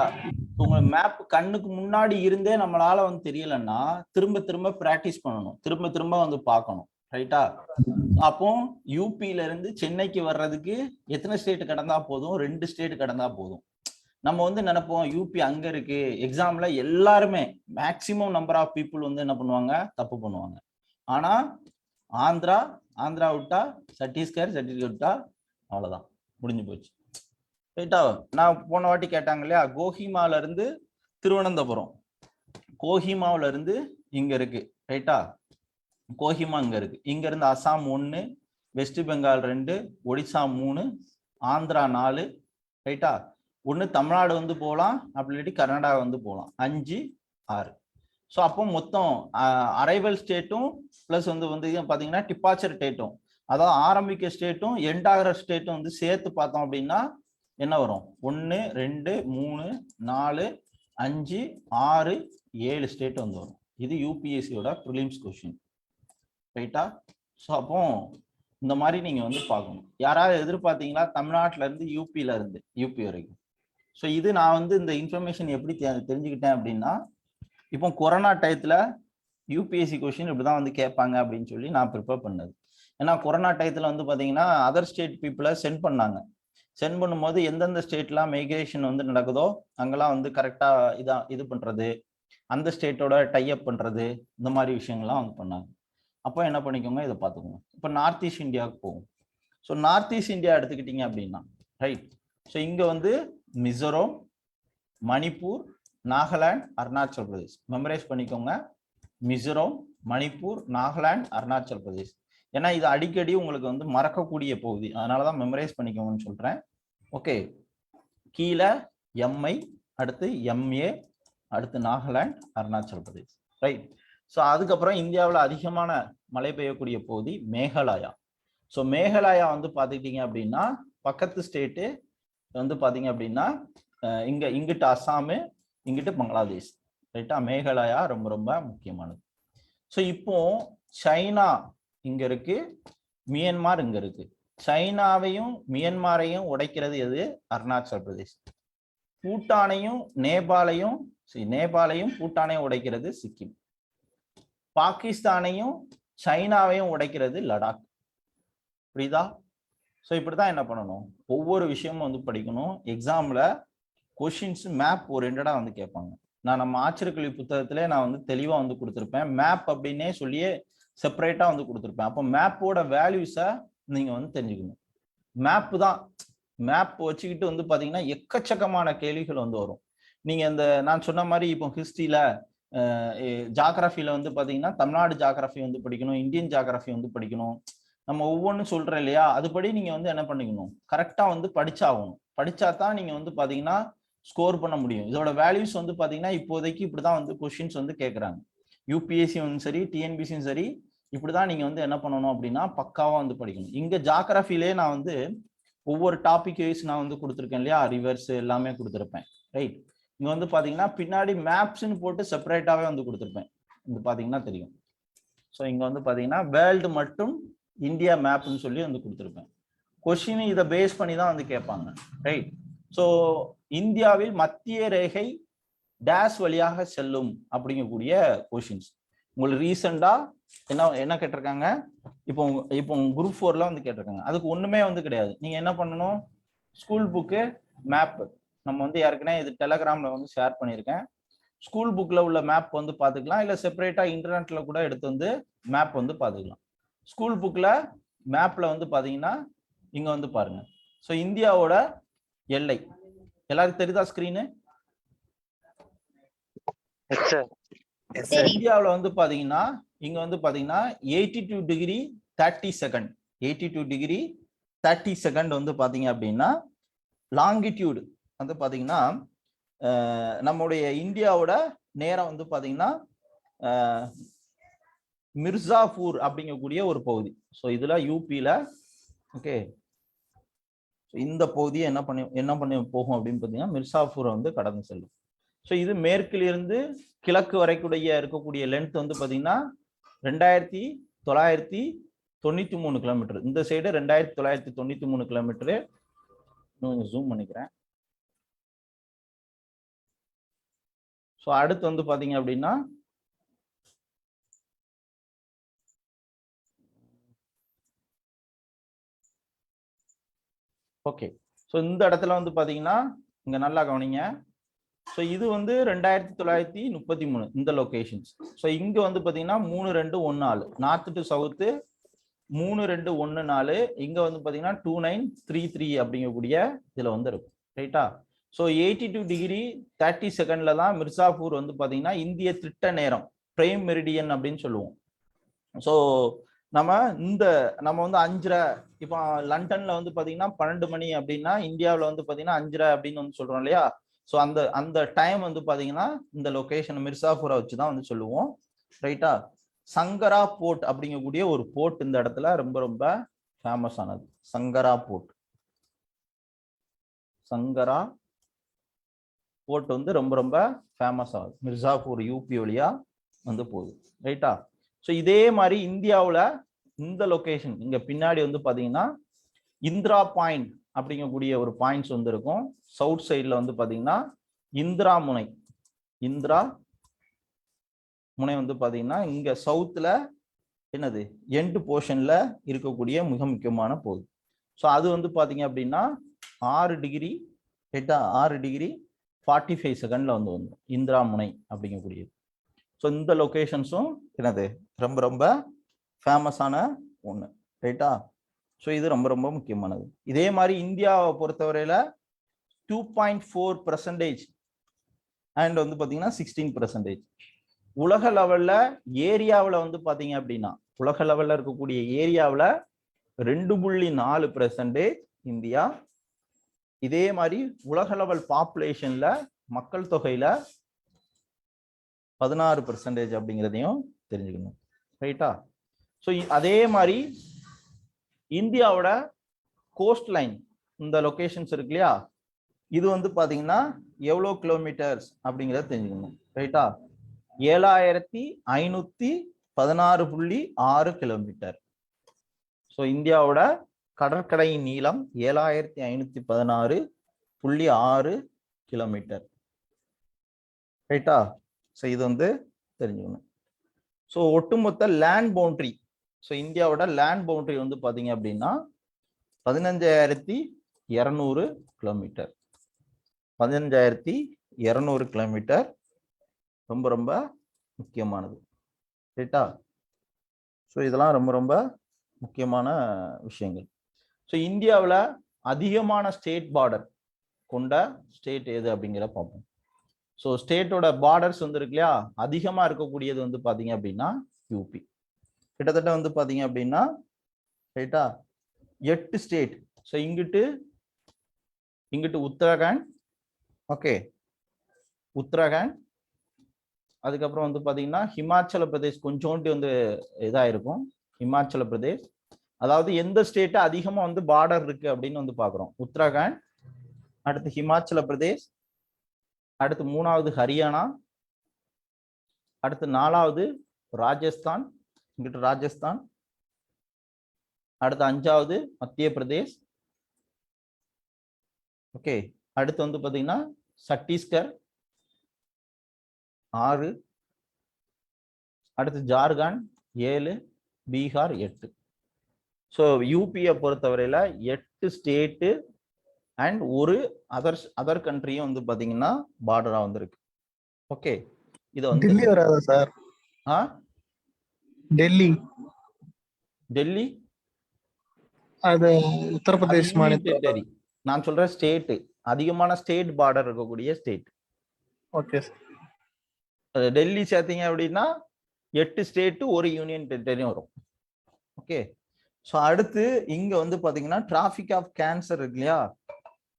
உங்க மேப் கண்ணுக்கு முன்னாடி இருந்தே நம்மளால வந்து தெரியலன்னா திரும்ப திரும்ப பிராக்டிஸ் பண்ணணும், திரும்ப திரும்ப வந்து பார்க்கணும். ரைட்டா? அப்போ யூபியில இருந்து சென்னைக்கு வர்றதுக்கு எத்தனை ஸ்டேட் கடந்தா போதும்? 2 ஸ்டேட் கடந்தா போதும். நம்ம வந்து நினைப்போம் யூபி அங்க இருக்கு, எக்ஸாம்ல எல்லாருமே மேக்சிமம் நம்பர் ஆஃப் பீப்புள் வந்து என்ன பண்ணுவாங்க, தப்பு பண்ணுவாங்க. ஆனா ஆந்திரா விட்டா சத்தீஸ்கர் விட்டா அவ்வளவுதான், முடிஞ்சு போச்சு. ரைட்டா? நான் போன வாட்டி கேட்டாங்க இல்லையா, கோஹிமால இருந்து திருவனந்தபுரம், கோஹிமாவில இருந்து இங்க இருக்கு. ரைட்டா? கோஹிமா இங்க இருக்கு. இங்க இருந்து அசாம் 1, வெஸ்ட் பெங்கால் 2, ஒடிசா 3, ஆந்திரா 4. ரைட்டா? ஒன்று தமிழ்நாடு வந்து போகலாம், அப்படி இல்லாட்டி கர்நாடகா வந்து போகலாம். 5, 6. ஸோ அப்போ மொத்தம் அரைவல் ஸ்டேட்டும் ப்ளஸ் வந்து பார்த்தீங்கன்னா டிபார்ச்சர் ஸ்டேட்டும், அதாவது ஆரம்பிக்க ஸ்டேட்டும் எண்ட் ஆகிற ஸ்டேட்டும் வந்து சேர்த்து பார்த்தோம் அப்படின்னா என்ன வரும்? 1, 2, 3, 4, 5, 6, 7 ஸ்டேட் வந்து வரும். இது யூபிஎஸ்சியோட ப்ரிலிம்ஸ் கொஸ்டின். ரைட்டா? ஸோ அப்போ இந்த மாதிரி நீங்க வந்து பார்க்கணும். யாராவது எதிர்பார்த்தீங்களா தமிழ்நாட்டில இருந்து யூபி வரைக்கும்? ஸோ இது நான் வந்து இந்த இன்ஃபர்மேஷன் எப்படி தெரிஞ்சுக்கிட்டேன் அப்படின்னா, இப்போ கொரோனா டயத்துல யூபிஎஸ்சி கொஸ்டின் இப்படிதான் வந்து கேட்பாங்க அப்படின்னு சொல்லி நான் ப்ரிப்பேர் பண்ணது. ஏன்னா கொரோனா டயத்துல வந்து பாத்தீங்கன்னா அதர் ஸ்டேட் பீப்புளை சென்ட் பண்ணாங்க. சென்ட் பண்ணும்போது எந்தெந்த ஸ்டேட்லாம் மைக்ரேஷன் வந்து நடக்குதோ அங்கெல்லாம் வந்து கரெக்டா இது பண்றது, அந்த ஸ்டேட்டோட டைஅப் பண்றது, இந்த மாதிரி விஷயங்கள்லாம் வந்து பண்ணாங்க. அப்போ என்ன பண்ணிக்கோங்க, இதை பார்த்துக்கோங்க. இப்போ நார்த் ஈஸ்ட் இந்தியாவுக்கு போகும். ஸோ நார்த் ஈஸ்ட் இந்தியா எடுத்துக்கிட்டீங்க அப்படின்னா, ரைட், ஸோ இங்க வந்து மிசோரம், மணிப்பூர், நாகாலாந்து, அருணாச்சல் பிரதேஷ். மெமரைஸ் பண்ணிக்கோங்க, மிசோரம், மணிப்பூர், நாகாலாந்து, அருணாச்சல் பிரதேஷ். ஏன்னா இது அடிக்கடி உங்களுக்கு வந்து மறக்கக்கூடிய பகுதி, அதனாலதான் மெமரைஸ் பண்ணிக்கோங்கன்னு சொல்றேன். ஓகே, கீழே எம்ஐ, அடுத்து எம்ஏ, அடுத்து நாகாலாந்து, அருணாச்சல் பிரதேஷ். ரைட். ஸோ அதுக்கப்புறம் இந்தியாவில் அதிகமான மழை பெய்யக்கூடிய பகுதி மேகாலயா. ஸோ மேகாலயா வந்து பார்த்துக்கிட்டீங்க அப்படின்னா பக்கத்து ஸ்டேட்டு வந்து பார்த்தீங்க அப்படின்னா இங்கிட்டு அசாமு, இங்கிட்டு பங்களாதேஷ். ரைட்டா? மேகாலயா ரொம்ப ரொம்ப முக்கியமானது. ஸோ இப்போ சைனா இங்க இருக்கு, மியான்மார் இங்க இருக்கு. சைனாவையும் மியான்மாரையும் உடைக்கிறது எது? அருணாச்சல் பிரதேஷ். பூட்டானையும் நேபாளையும் பூட்டானையும் உடைக்கிறது சிக்கிம். பாகிஸ்தானையும் சைனாவையும் உடைக்கிறது லடாக். புரியுதா? ஸோ இப்படிதான் என்ன பண்ணணும், ஒவ்வொரு விஷயமும் வந்து படிக்கணும். எக்ஸாம்ல கொஷின்ஸ் மேப் ஓரியன்டா வந்து கேட்பாங்க. நான் நம்ம ஆச்சரியக்கல்வி புத்தகத்திலே நான் வந்து தெளிவா வந்து கொடுத்துருப்பேன். மேப் அப்படின்னே சொல்லியே செப்பரேட்டா வந்து கொடுத்துருப்பேன். அப்போ மேப்போட வேல்யூஸை நீங்க வந்து தெரிஞ்சுக்கணும். மேப் தான், மேப் வச்சுக்கிட்டு வந்து பாத்தீங்கன்னா எக்கச்சக்கமான கேள்விகள் வந்து வரும். நீங்க இந்த நான் சொன்ன மாதிரி இப்போ ஹிஸ்டரியில ஜாகிரபியில வந்து பாத்தீங்கன்னா தமிழ்நாடு ஜாகிரபி வந்து படிக்கணும், இந்தியன் ஜாகிரபி வந்து படிக்கணும். நம்ம ஒவ்வொன்றும் சொல்றோம் இல்லையா, அதுபடி நீங்க வந்து என்ன பண்ணிக்கணும், கரெக்டா வந்து படிச்சாகணும். படிச்சாதான் நீங்க வந்து பாத்தீங்கன்னா ஸ்கோர் பண்ண முடியும். இதோட வேல்யூஸ் வந்து பாத்தீங்கன்னா இப்போதைக்கு இப்படிதான் வந்து கொஸ்டின்ஸ் வந்து கேட்கறாங்க. யூபிஎஸ்சியும் சரி, டிஎன்பிசியும் சரி, இப்படிதான் நீங்க வந்து என்ன பண்ணணும் அப்படின்னா பக்காவா வந்து படிக்கணும். இங்க ஜாகிரபிலே நான் வந்து ஒவ்வொரு டாபிக் வைஸ் நான் வந்து கொடுத்துருக்கேன் இல்லையா, ரிவர்ஸ் எல்லாமே கொடுத்துருப்பேன். ரைட். இங்க வந்து பாத்தீங்கன்னா பின்னாடி மேப்ஸ்ன்னு போட்டு செப்பரேட்டாவே வந்து கொடுத்துருப்பேன். இங்க பாத்தீங்கன்னா தெரியும். ஸோ இங்க வந்து பாத்தீங்கன்னா வேர்ல்டு மற்றும் இந்தியா மேப்னு சொல்லி வந்து கொடுத்துருப்பேன். கொஸ்டின் இதை பேஸ் பண்ணி தான் வந்து கேட்பாங்க. ரைட். ஸோ இந்தியாவில் மத்திய ரேகை டேஷ் வழியாக செல்லும் அப்படிங்கக்கூடிய கொஸ்டின்ஸ் உங்களுக்கு ரீசெண்டா என்ன கேட்டிருக்காங்க, இப்போ குரூப் 4ல வந்து கேட்டிருக்காங்க. அதுக்கு ஒண்ணுமே வந்து கிடையாது. நீங்க என்ன பண்ணணும், ஸ்கூல் புக்கு மேப் நம்ம வந்து ஏற்கனவே இது டெலகிராம்ல வந்து ஷேர் பண்ணியிருக்கேன். ஸ்கூல் புக்ல உள்ள மேப் வந்து பாத்துக்கலாம், இல்ல செப்பரேட்டா இன்டர்நெட்ல கூட எடுத்து வந்து மேப் வந்து பாத்துக்கலாம். ஸ்கூல் புக்ல மேப்ல வந்து பாத்தீங்கன்னா இங்க வந்து பாருங்க. ஸோ இந்தியாவோட எல்லை எல்லாருக்கும் தெரியுதா ஸ்கிரீனு? இந்தியாவில் வந்து பாத்தீங்கன்னா இங்க வந்து பாத்தீங்கன்னா 82 டிகிரி 30 செகண்ட் 82 டிகிரி 30 செகண்ட் வந்து பாத்தீங்க அப்படின்னா லாங்கிடியூடு வந்து பாத்தீங்கன்னா நம்முடைய இந்தியாவோட நேரம் வந்து பாத்தீங்கன்னா மிர்சாபூர் அப்படிங்கக்கூடிய ஒரு பகுதி. ஸோ இதுல யூபியில ஓகே, இந்த பகுதியை என்ன பண்ணி போகும் அப்படின்னு பாத்தீங்கன்னா மிர்சாபூரை வந்து கடந்து செல்லும். ஸோ இது மேற்கிலிருந்து கிழக்கு வரைக்குடைய இருக்கக்கூடிய லென்த் வந்து பாத்தீங்கன்னா 2900 93 கிலோமீட்டர். இந்த சைடு 2993 கிலோமீட்டர். ஜூம் பண்ணிக்கிறேன். ஸோ அடுத்து வந்து பாத்தீங்க அப்படின்னா ஓகே. ஸோ இந்த இடத்துல வந்து பாத்தீங்கன்னா இங்க நல்லா கவனிங்க. ஸோ இது வந்து 2933 இந்த லொகேஷன்ஸ். ஸோ இங்க வந்து பாத்தீங்கன்னா 3214 நார்த் டு சவுத்து 3214. இங்க வந்து பாத்தீங்கன்னா 2933 அப்படிங்கக்கூடிய இதுல வந்து இருக்கும். ரைட்டா? ஸோ 82 டிகிரி 30 செகண்ட்ல தான் மிர்சாபூர் வந்து பாத்தீங்கன்னா இந்திய திட்ட நேரம் பிரைம் மெரிடியன் அப்படின்னு சொல்லுவோம். ஸோ நம்ம வந்து 5:30 இப்போ லண்டன்ல வந்து பாத்தீங்கன்னா 12 மணி அப்படின்னா இந்தியாவில் வந்து பாத்தீங்கன்னா 5:30 அப்படின்னு வந்து சொல்றோம் இல்லையா? ஸோ அந்த டைம் வந்து பாத்தீங்கன்னா இந்த லொகேஷன் மிர்சாபூரை வச்சுதான் வந்து சொல்லுவோம். ரைட்டா? சங்கரா போர்ட் அப்படிங்கக்கூடிய ஒரு போர்ட் இந்த இடத்துல ரொம்ப ரொம்ப ஃபேமஸ் ஆனது. சங்கரா போர்ட். சங்கரா போர்ட் வந்து ரொம்ப ரொம்ப ஃபேமஸ் ஆகுது. மிர்சாபூர் யூபி வழியா வந்து போகுது. ரைட்டா? ஸோ இதே மாதிரி இந்தியாவில் இந்த லொகேஷன் இங்க பின்னாடி வந்து பாத்தீங்கன்னா இந்திரா பாயிண்ட் அப்படிங்கக்கூடிய ஒரு பாயிண்ட்ஸ் வந்து இருக்கும். சவுத் சைட்ல வந்து பாத்தீங்கன்னா இந்திரா முனை. இந்திரா முனை வந்து பாத்தீங்கன்னா இங்க சவுத்துல என்னது எண்ட் போர்ஷன்ல இருக்கக்கூடிய மிக முக்கியமான போகுது. ஸோ அது வந்து பாத்தீங்க அப்படின்னா 6 டிகிரி 6 டிகிரி 45 செகண்ட்ல வந்து வந்துடும் இந்திரா முனை அப்படிங்கக்கூடியது. ஸோ இந்த லொகேஷன்ஸும் என்னது ரொம்ப ரொம்ப ஃபேமஸான ஒன்று. ரைட்டா? ஸோ இது ரொம்ப ரொம்ப முக்கியமானது. இதே மாதிரி இந்தியாவை பொறுத்தவரையில 2.4% அண்ட் வந்து பார்த்தீங்கன்னா 16%. உலக லெவல்ல ஏரியாவில் வந்து பார்த்தீங்க அப்படின்னா உலக லெவல்ல இருக்கக்கூடிய ஏரியாவில் 2.4% இந்தியா. இதே மாதிரி உலக லெவல் பாப்புலேஷன்ல மக்கள் தொகையில 16% அப்படிங்கிறதையும் தெரிஞ்சுக்கணும். ரைட்டா? ஸோ அதே மாதிரி இந்தியாவோட கோஸ்ட் லைன் இந்த லொகேஷன்ஸ் இருக்கு இல்லையா? இது வந்து பாத்தீங்கன்னா எவ்வளோ கிலோமீட்டர்ஸ் அப்படிங்கிறத தெரிஞ்சுக்கணும். ரைட்டா? 7516.6 கிலோமீட்டர். ஸோ இந்தியாவோட கடற்கரையின் நீளம் 7516.6 கிலோமீட்டர். ரைட்டா? ஸோ இது வந்து தெரிஞ்சுக்கணும். ஸோ ஒட்டுமொத்த லேண்ட் பவுண்டரி. ஸோ இந்தியாவோட லேண்ட் பவுண்டரி வந்து பார்த்தீங்க அப்படின்னா 15,200 கிலோமீட்டர். 15,200 கிலோமீட்டர் ரொம்ப ரொம்ப முக்கியமானது. ரைட்டா? ஸோ இதெல்லாம் ரொம்ப ரொம்ப முக்கியமான விஷயங்கள். ஸோ இந்தியாவில் அதிகமான ஸ்டேட் பார்டர் கொண்ட ஸ்டேட் எது அப்படிங்கிற பார்ப்போம். ஸோ ஸ்டேட்டோட பார்டர்ஸ் வந்து இருக்கு இல்லையா? அதிகமாக இருக்கக்கூடியது வந்து பார்த்தீங்க அப்படின்னா யூபி. கிட்டத்தட்ட வந்து பார்த்தீங்க அப்படின்னா ரைட்டா 8 ஸ்டேட். ஸோ இங்கிட்டு உத்தரகாண்ட். ஓகே, உத்தரகாண்ட். அதுக்கப்புறம் வந்து பார்த்தீங்கன்னா ஹிமாச்சல பிரதேஷ் கொஞ்சோண்டி வந்து இதாக இருக்கும். ஹிமாச்சல பிரதேஷ் அதாவது எந்த ஸ்டேட்டு அதிகமாக வந்து பார்டர் இருக்கு அப்படின்னு வந்து பார்க்குறோம். உத்தரகாண்ட், அடுத்து ஹிமாச்சல பிரதேஷ், அடுத்து 3வது ஹரியானா, அடுத்து 4வது ராஜஸ்தான். இங்கிட்டு ராஜஸ்தான். அடுத்து 5வது மத்திய பிரதேஷ். ஓகே, அடுத்து வந்து பாத்தீங்கன்னா சத்தீஸ்கர் 6, அடுத்து ஜார்க்கண்ட் 7, பீகார் 8. ஸோ யூபியை பொறுத்தவரையில 8 ஸ்டேட்டு அண்ட் ஒரு அதர் கண்ட்ரியும் வந்து பாத்தீங்கன்னா பார்டரா வந்திருக்கு. ஓகே, இதை வந்து டெல்லி வராதா சார்? டெல்லி அது உத்தரப்பிரதேஷ் மாநிலம். நான் சொல்ற ஸ்டேட் அதிகமான ஸ்டேட் பார்டர் இருக்கக்கூடிய ஸ்டேட். ஓகே, டெல்லி சேர்த்தீங்க அப்படின்னா 8 ஸ்டேட் ஒரு யூனியன் டெரிட்டரியும் வரும். ஓகே, ஸோ அடுத்து இங்க வந்து பாத்தீங்கன்னா டிராபிக் ஆஃப் கேன்சர் இருக்கு இல்லையா?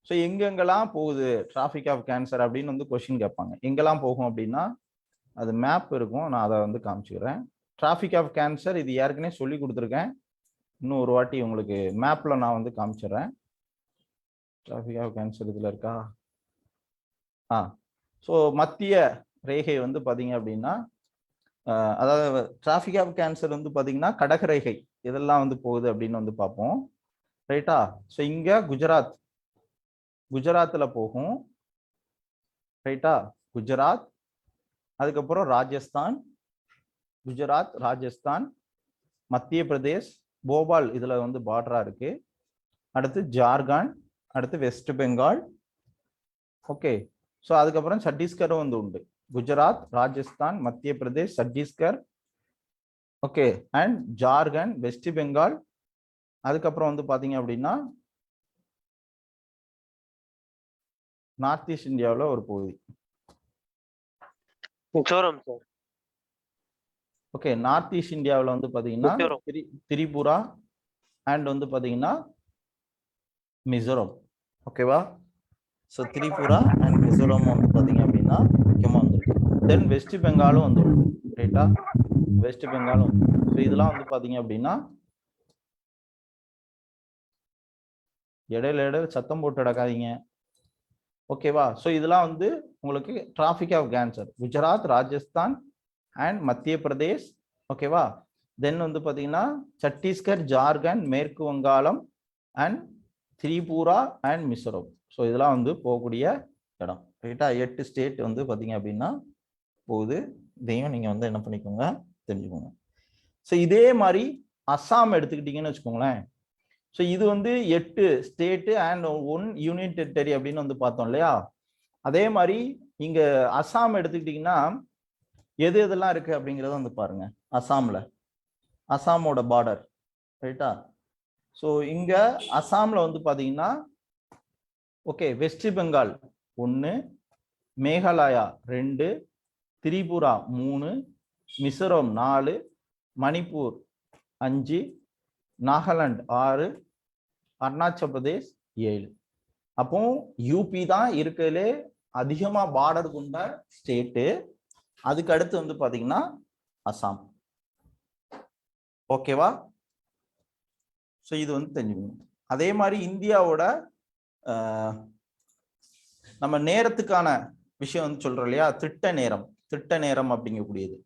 ஸோ எங்கெங்கெல்லாம் போகுது டிராபிக் ஆஃப் கேன்சர் அப்படின்னு வந்து கொஸ்டின் கேட்பாங்க. எங்கெல்லாம் போகும் அப்படின்னா அது மேப் இருக்கும், நான் அதை வந்து காமிச்சுக்கிறேன். டிராபிக் ஆஃப் கேன்சர் இது ஏற்கனவே சொல்லி கொடுத்துருக்கேன். இன்னும் ஒரு வாட்டி உங்களுக்கு மேப்ல நான் வந்து காமிச்சிடுறேன். டிராபிக் ஆஃப் கேன்சர் இதுல இருக்கா? ஸோ மத்திய ரேகை வந்து பாத்தீங்க அப்படின்னா அதாவது டிராஃபிக் ஆஃப் கேன்சர் வந்து பார்த்தீங்கன்னா கடகரேகை இதெல்லாம் வந்து போகுது அப்படின்னு வந்து பார்ப்போம். ரைட்டா? ஸோ இங்கே குஜராத்தில் போகும். ரைட்டா? குஜராத், அதுக்கப்புறம் ராஜஸ்தான், குஜராத், ராஜஸ்தான், மத்திய பிரதேஷ், போபால் இதுல வந்து பார்டரா இருக்கு. அடுத்து ஜார்க்கண்ட், அடுத்து வெஸ்ட் பெங்கால். ஓகே, ஸோ அதுக்கப்புறம் சத்தீஸ்கரும் வந்து உண்டு. குஜராத், ராஜஸ்தான், மத்திய Pradesh, Chhattisgarh, okay, and Jharkhand, west Bengal. அதுக்கப்புறம் வந்து பாத்தீங்க அப்படின்னா நார்த் ஈஸ்ட் இந்தியாவில் ஒரு பகுதி. ஓகே, நார்த் ஈஸ்ட் இந்தியாவில் வந்து பாத்தீங்கன்னா திரிபுரா அண்ட் வந்து பாத்தீங்கன்னா மிசோரம். ஓகேவா? ஸோ திரிபுரா அண்ட் மிசோரம் வந்து பாத்தீங்க அப்படின்னா முக்கியமாக வந்துருக்கு. தென் வெஸ்ட் பெங்காலும் வந்து ரைட்டா? வெஸ்ட் பெங்காலும். ஸோ இதெல்லாம் வந்து பாத்தீங்க அப்படின்னா இடையில சத்தம் போட்டு அடக்காதீங்க. ஓகேவா? ஸோ இதெல்லாம் வந்து உங்களுக்கு tropic of Cancer. Gujarat, Rajasthan and Madhya Pradesh. ஓகேவா? தென் வந்து பார்த்தீங்கன்னா சத்தீஸ்கர், ஜார்க்கண்ட், மேற்கு வங்காளம் and Tripura and Mizoram. So இதெல்லாம் வந்து போகக்கூடிய இடம். ரைட்டா? 8 ஸ்டேட் வந்து பார்த்தீங்க அப்படின்னா போகுது. இதையும் நீங்கள் வந்து என்ன பண்ணிக்கோங்க, தெரிஞ்சுக்கோங்க. ஸோ இதே மாதிரி அஸ்ஸாம் எடுத்துக்கிட்டீங்கன்னு வச்சுக்கோங்களேன். ஸோ இது வந்து 8 ஸ்டேட்டு அண்ட் 1 யூனியன் டெரிட்டரி அப்படின்னு வந்து பார்த்தோம் இல்லையா? அதே மாதிரி இங்க அஸ்ஸாம் எடுத்துக்கிட்டீங்கன்னா எது எதெல்லாம் இருக்கு அப்படிங்கிறத வந்து பாருங்க. அஸ்ஸாமோட பார்டர். ரைட்டா? ஸோ இங்க அஸ்ஸாம்ல வந்து பாத்தீங்கன்னா ஓகே, வெஸ்ட் பெங்கால் 1, மேகாலயா 2, திரிபுரா 3, மிசோரம் 4, மணிப்பூர் 5, நாகாலாந்து 6, அருணாச்சல் பிரதேஷ் 7. அப்போ யூபி தான் இருக்கிறதுலே அதிகமா பார்டர் கொண்ட ஸ்டேட்டு. அதுக்கு அடுத்து வந்து பாத்தீங்கன்னா அஸ்ஸாம். ஓகேவா? ஸோ இது வந்து தெரிஞ்சுக்கணும். அதே மாதிரி இந்தியாவோட நம்ம நேரத்துக்கான விஷயம் வந்து சொல்றோம் இல்லையா? திட்ட நேரம் அப்படிங்கக்கூடியது.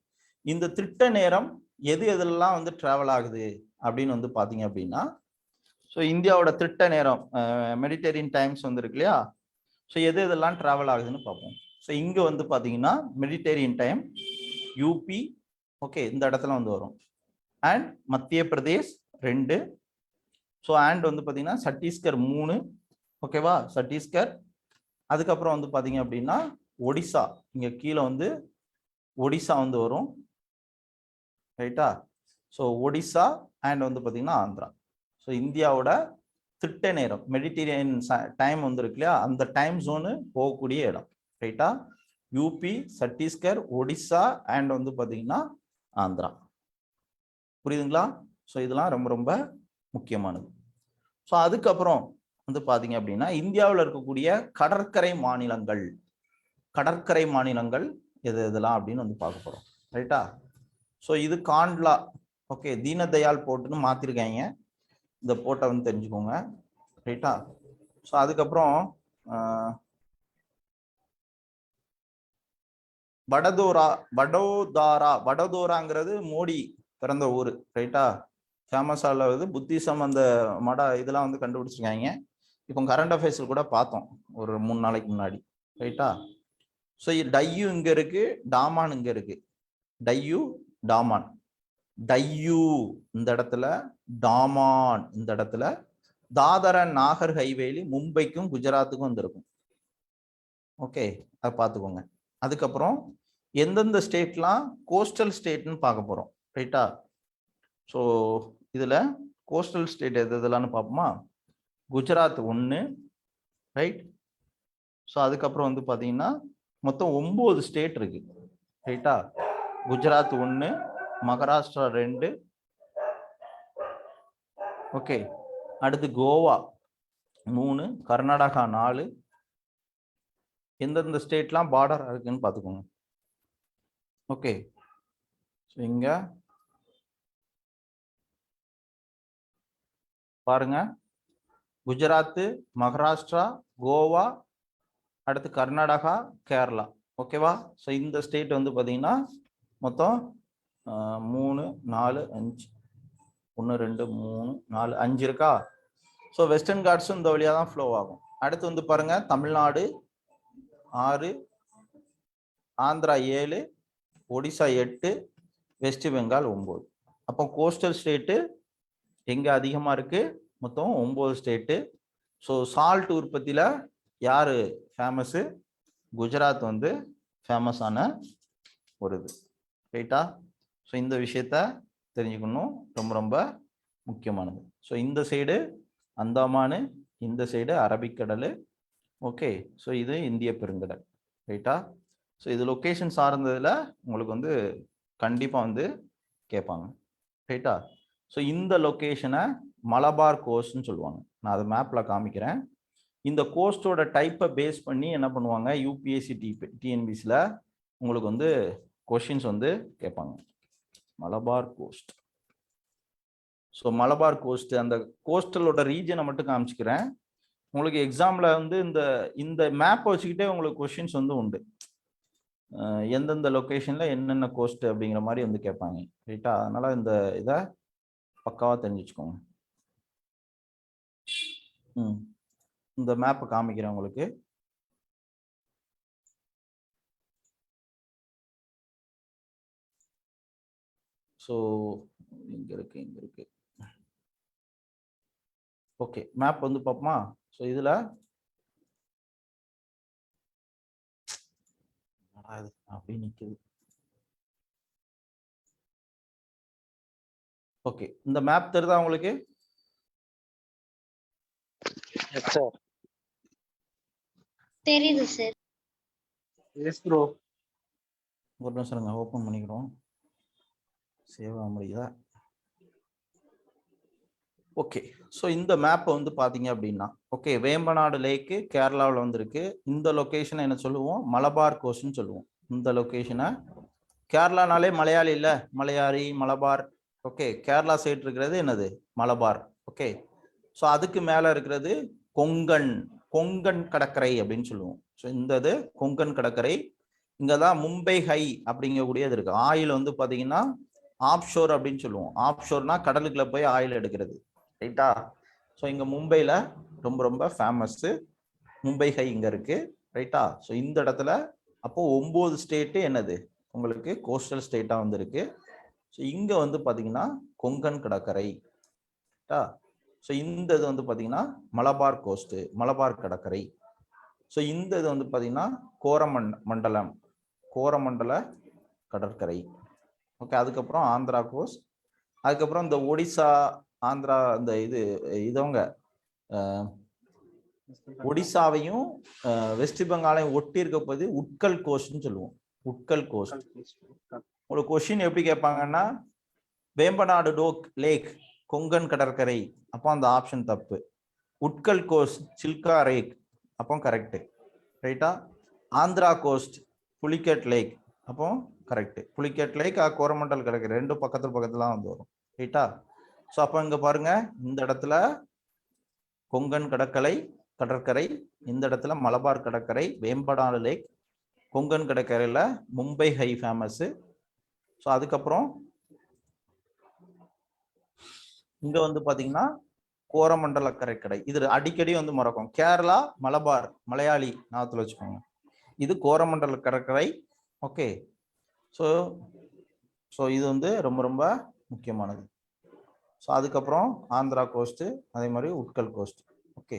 இந்த திட்ட நேரம் எது எதெல்லாம் வந்து டிராவல் ஆகுது அப்படின்னு வந்து பாத்தீங்க அப்படின்னா, ஸோ இந்தியாவோட திட்ட நேரம் மெடிட்டரேனியன் டைம்ஸ் வந்து இருக்கு இல்லையா? ஸோ எது எதெல்லாம் டிராவல் ஆகுதுன்னு பார்ப்போம். ஸோ இங்க வந்து பாத்தீங்கன்னா மெடிட்டரேனியன் டைம் யூபி, ஓகே, இந்த இடத்துல வந்து வரும். And Madhya Pradesh 2. So and வந்து பாத்தீங்கன்னா சத்தீஸ்கர் 3. ஓகேவா? சத்தீஸ்கர். அதுக்கப்புறம் வந்து பாத்தீங்க அப்படின்னா ஒடிசா, இங்க கீழே வந்து ஒடிசா வந்து வரும். ரைட்டா? ஸோ ஒடிசா அண்ட் வந்து பாத்தீங்கன்னா ஆந்திரா. ஸோ இந்தியாவோட திட்ட நேரம் மெடிட்டரேனியன் டைம் வந்து இருக்கு இல்லையா? அந்த டைம் ஜோனு போகக்கூடிய இடம். ரைட்டா? யூபி, சத்தீஸ்கர், ஒடிசா அண்ட் வந்து பாத்தீங்கன்னா ஆந்திரா. புரியுதுங்களா? ஸோ இதெல்லாம் ரொம்ப ரொம்ப முக்கியமானது. ஸோ அதுக்கப்புறம் வந்து பாத்தீங்க அப்படின்னா இந்தியாவில் இருக்கக்கூடிய கடற்கரை மாநிலங்கள் எது எதெல்லாம் அப்படின்னு வந்து பார்க்க போறோம். ரைட்டா? ஸோ இது காண்ட்லா, ஓகே, தீனதயாள் போர்ட்டுன்னு மாத்திருக்காங்க. இந்த போர்ட்டை வந்து தெரிஞ்சுக்கோங்க. ரைட்டா? ஸோ அதுக்கப்புறம் வடோதராங்கிறது மோடி பிறந்த ஊர். ரைட்டா? ஃபேமஸா உள்ளது. புத்திசம் அந்த இதெல்லாம் வந்து கண்டுபிடிச்சிருக்காங்க. இப்போ கரண்ட் அஃபேர்ஸில் கூட பார்த்தோம் ஒரு 3 நாளைக்கு முன்னாடி. ரைட்டா? ஸோ டையூ இங்க இருக்கு, டாமான் இங்க இருக்கு. டையூ, டாமான். டையூ இந்த இடத்துல, டாமான் இந்த இடத்துல. தாதர் அண்ட் நாகர் ஹைவேலி மும்பைக்கும் குஜராத்துக்கும் வந்திருக்கும். ஓகே, அதை பார்த்துக்கோங்க. அதுக்கப்புறம் எந்தெந்த ஸ்டேட்லாம் கோஸ்டல் ஸ்டேட்னு பார்க்க போறோம். ரைட்டா? ஸோ இதுல கோஸ்டல் ஸ்டேட் எது எதெல்லாம்னு பார்ப்போமா? குஜராத் 1, ரைட்? ஸோ அதுக்கப்புறம் வந்து பார்த்தீங்கன்னா மொத்தம் 9 ஸ்டேட் இருக்கு. ரைட்டா? குஜராத் 1, மகாராஷ்டிரா 2, ஓகே, அடுத்து கோவா 3, கர்நாடகா 4. எந்தெந்த ஸ்டேட்லாம் பார்டர் இருக்குன்னு பார்த்துக்கோங்க. ஓகே, ஸோ இங்க பாருங்க, குஜராத், மகாராஷ்டிரா, கோவா, அடுத்து கர்நாடகா, கேரளா. ஓகேவா? ஸோ இந்த ஸ்டேட் வந்து பார்த்தீங்கன்னா மொத்தம் 3 4 5 1 2 3 4 5 இருக்கா. ஸோ வெஸ்டர்ன் காட்ஸும் இந்த வழியாக தான் ஃப்ளோ ஆகும். அடுத்து வந்து பாருங்க, தமிழ்நாடு 6, ஆந்திரா 7, ஒடிசா 8, வெஸ்ட் பெங்கால் 9. அப்போ கோஸ்டல் ஸ்டேட்டு எங்கே அதிகமாக இருக்கு? மொத்தம் 9 ஸ்டேட்டு. ஸோ சால்ட் உற்பத்தியில் யார் ஃபேமஸு? குஜராத் வந்து ஃபேமஸான ஒரு இது, ரைட்டா? ஸோ இந்த விஷயத்த தெரிஞ்சுக்கணும், ரொம்ப ரொம்ப முக்கியமானது. ஸோ இந்த சைடு அந்தமானு, இந்த சைடு அரபிக்கடல். ஓகே, ஸோ இது இந்திய பெருங்கடல், ரைட்டா? ஸோ இது லொக்கேஷன் சார்ந்ததில் உங்களுக்கு வந்து கண்டிப்பாக வந்து கேட்பாங்க, ரைட்டா? ஸோ இந்த லொக்கேஷனை மலபார் கோஸ்ட்னு சொல்லுவாங்க. நான் அதை மேப்பில் காமிக்கிறேன். இந்த கோஸ்டோட டைப்பை பேஸ் பண்ணி என்ன பண்ணுவாங்க, யூபிஎஸ்சி டிஎன்பிசியில் உங்களுக்கு வந்து கொஷின்ஸ் வந்து கேட்பாங்க. Malabar coast. So Malabar coast, அந்த கோஸ்டலோட ரீஜனை மட்டும் காமிச்சிக்கிறேன். உங்களுக்கு எக்ஸாமில் வந்து இந்த மேப்பை வச்சுக்கிட்டே உங்களுக்கு கொஷின்ஸ் வந்து உண்டு. எந்தெந்த லொக்கேஷனில் என்னென்ன கோஸ்ட் அப்படிங்கிற மாதிரி வந்து கேட்பாங்க, ரைட்டா? அதனால் இந்த இதை பக்காவாக தெரிஞ்சு வச்சுக்கோங்க. இந்த மேப்பை காமிக்கிறேன் உங்களுக்கு. ஸோ இங்கே இருக்கு. ஓகே, மேப் வந்து பார்ப்போமா? ஸோ இதில் அப்படி நிற்குது. ஓகே, இந்த மேப் தெரியுதா உங்களுக்கு? தெரியுது சார். S bro. ஒரு நிமிஷம் ஓப்பன் பண்ணிக்கிறோம். சேவ் ஆக முடியுதா? ஓகே, ஸோ இந்த மேப்பை வந்து பார்த்தீங்க அப்படின்னா, ஓகே, வேம்பநாடு லேக்கு கேரளாவில் வந்துருக்கு. இந்த லொக்கேஷனை என்ன சொல்லுவோம்? மலபார் கோஸ்ட்னு சொல்லுவோம். இந்த லொக்கேஷனை, கேரளானாலே மலையாளி இல்லை, மலையாளி மலபார். ஓகே, கேரளா சைடு இருக்கிறது என்னது? மலபார். ஓகே, ஸோ அதுக்கு மேலே இருக்கிறது கொங்கன் கடற்கரை அப்படின்னு சொல்லுவோம். ஸோ இந்த இது கொங்கன் கடற்கரை. இங்கே தான் மும்பை ஹை அப்படிங்கக்கூடியது இருக்கு. ஆயில் வந்து பார்த்தீங்கன்னா ஆப்ஷோர் அப்படின்னு சொல்லுவோம். ஆப்ஷோர்னா கடலுக்குள்ள போய் ஆயில் எடுக்கிறது, ரைட்டா? ஸோ இங்கே மும்பையில் ரொம்ப ரொம்ப ஃபேமஸ்ஸு மும்பை ஹை இங்கே இருக்கு, ரைட்டா? ஸோ இந்த இடத்துல அப்போ 9 ஸ்டேட்டு என்னது உங்களுக்கு கோஸ்டல் ஸ்டேட்டாக வந்துருக்கு. ஸோ இங்கே வந்து பார்த்தீங்கன்னா கொங்கன் கடற்கரை, ரைட்டா? ஸோ இந்த இது வந்து பார்த்தீங்கன்னா மலபார் கோஸ்ட்டு, மலபார் கடற்கரை. ஸோ இந்த இது வந்து பார்த்தீங்கன்னா கோரமண்டல கடற்கரை. ஓகே, அதுக்கப்புறம் ஆந்திரா கோஸ்ட். அதுக்கப்புறம் இந்த ஒடிசா, ஆந்திரா, இந்த இதவங்க ஒடிசாவையும் வெஸ்ட் பெங்காலையும் ஒட்டி இருக்க போது உட்கல் கோஸ்ட்னு சொல்லுவோம். உட்கல் கோஸ்ட். ஒரு கொஸ்டின் எப்படி கேட்பாங்கன்னா, வேம்பநாடு லேக் கொங்கன் கடற்கரை, அப்போ அந்த ஆப்ஷன் தப்பு. உட்கல் கோஸ்ட் சில்கா லேக், அப்போ கரெக்டு, ரைட்டா? ஆந்திரா கோஸ்ட் புலிகேட் லேக், அப்போ கரெக்டு. புலிகேட் லேக் கோரமண்டல் கடற்கரை, ரெண்டும் பக்கத்துல வந்து வரும், ரைட்டா? ஸோ அப்போ இங்கே பாருங்க, இந்த இடத்துல கொங்கன் கடற்கரை, இந்த இடத்துல மலபார் கடற்கரை, வேம்பநாடு லேக், கொங்கன் கடற்கரையில் மும்பை ஹை ஃபேமஸ்ஸு. ஸோ அதுக்கப்புறம் இங்கே வந்து பார்த்தீங்கன்னா கோரமண்டல கடற்கரை. இது அடிக்கடி வந்து மறக்கும். கேரளா மலபார் மலையாளி ஞாபகத்தில் வச்சுக்கோங்க. இது கோரமண்டல கடற்கரை. ஓகே, ஸோ இது வந்து ரொம்ப ரொம்ப முக்கியமானது. ஸோ அதுக்கப்புறம் ஆந்திரா கோஸ்ட்டு, அதே மாதிரி உட்கல் கோஸ்ட். ஓகே,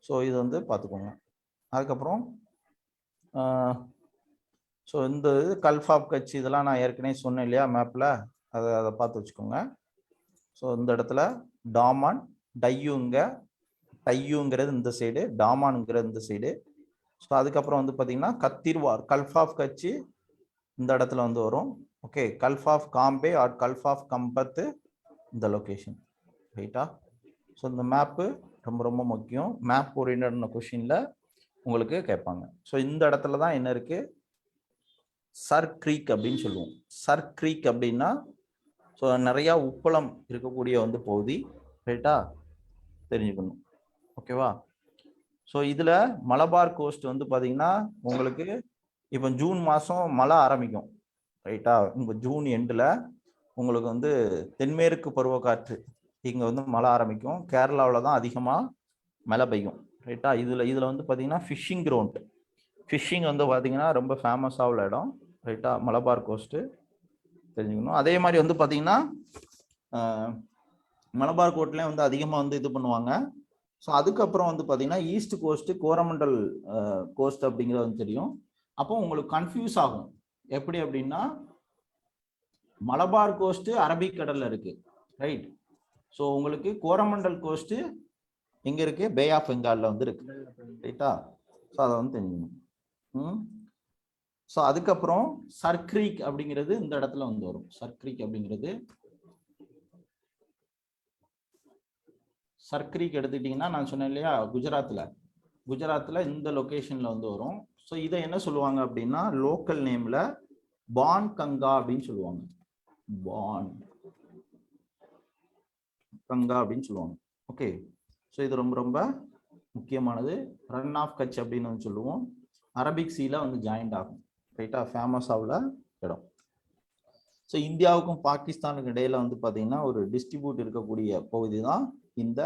ஸோ இது வந்து பார்த்துக்கோங்க. அதுக்கப்புறம் ஸோ இந்த இது கல்ஃப் ஆஃப் கட்ச், இதெல்லாம் நான் ஏற்கனவே சொன்னேன் இல்லையா மேப்பில், அதை பார்த்து வச்சுக்கோங்க. ஸோ இந்த இடத்துல டாமான், டையூங்கிறது இந்த சைடு, டாமான்ங்கிறது இந்த சைடு. ஸோ அதுக்கப்புறம் வந்து பார்த்தீங்கன்னா கத்திர்வார், கல்ஃப் ஆஃப் கட்சி இந்த இடத்துல வந்து வரும். Okay, gulf of Cambay or gulf of Khambhat இந்த லொக்கேஷன், ரைட்டா? ஸோ இந்த மேப்பு ரொம்ப ரொம்ப முக்கியம். மேப் ஓரியன்டான கொஷினில் உங்களுக்கு கேட்பாங்க. ஸோ இந்த இடத்துல தான் என்ன இருக்கு? சர் க்ரீக் அப்படின்னு சொல்லுவோம். சர் க்ரீக் அப்படின்னா ஸோ நிறையா உப்பளம் இருக்கக்கூடிய வந்து பகுதி, ரைட்டா? தெரிஞ்சுக்கணும், ஓகேவா? ஸோ இதில் மலபார் கோஸ்ட் வந்து பார்த்தீங்கன்னா உங்களுக்கு இப்போ ஜூன் மாதம் மழை ஆரம்பிக்கும். ரைட்டா. உங்க ஜூன் எண்டில் உங்களுக்கு வந்து தென்மேற்கு பருவக்காற்று இங்கே வந்து மழை ஆரம்பிக்கும். கேரளாவில் தான் அதிகமாக மழை பெய்யும். ரைட்டா. இதில் வந்து பார்த்தீங்கன்னா ஃபிஷ்ஷிங் கிரவுண்ட், ஃபிஷ்ஷிங் வந்து பார்த்தீங்கன்னா ரொம்ப ஃபேமஸாக உள்ள இடம். ரைட்டா. மலபார் கோஸ்ட்டு தெரிஞ்சுக்கணும். அதே மாதிரி வந்து பார்த்தீங்கன்னா மலபார் கோட்லேயும் வந்து அதிகமாக வந்து இது பண்ணுவாங்க. ஸோ அதுக்கப்புறம் வந்து பார்த்தீங்கன்னா ஈஸ்ட் கோஸ்ட்டு, கோரமண்டல் கோஸ்ட் அப்படிங்கிறது வந்து தெரியும். அப்போ உங்களுக்கு கன்ஃபியூஸ் ஆகும். எப்படி அப்படின்னா மலபார் கோஸ்ட்டு அரபிக்கடலில் இருக்குது, ரைட். ஸோ உங்களுக்கு கோரமண்டல் கோஸ்ட்டு எங்கே இருக்குது? பே ஆஃப் பெங்காலில் வந்து இருக்குது, ரைட்டா. ஸோ அதை வந்து தெரிஞ்சுக்கணும். ஸோ அதுக்கப்புறம் சர்க்ரீக் அப்படிங்கிறது இந்த இடத்துல வந்து வரும். சர்க்ரீக் அப்படிங்கிறது, சர்க்ரீக் எடுத்துக்கிட்டிங்கன்னா நான் சொன்னேன் இல்லையா, குஜராத்தில் இந்த லொக்கேஷனில் வந்து வரும். ஸோ இதை என்ன சொல்லுவாங்க அப்படின்னா லோக்கல் நேமில் பான் கங்கா அப்படின்னு சொல்லுவாங்க. பான் கங்கா அப்படின்னு சொல்லுவாங்க. ஓகே. ஸோ இது ரொம்ப ரொம்ப முக்கியமானது. ரன் ஆஃப் கட்ச் அப்படின்னு வந்து சொல்லுவோம். அரபிக் சீல வந்து ஜாயிண்ட் ஆகும். ரைட்டா. ஃபேமஸாக உள்ள இடம். ஸோ இந்தியாவுக்கும் பாகிஸ்தானுக்கும் இடையில வந்து பார்த்தீங்கன்னா ஒரு டிஸ்ட்ரிபியூட் இருக்கக்கூடிய பகுதி தான் இந்த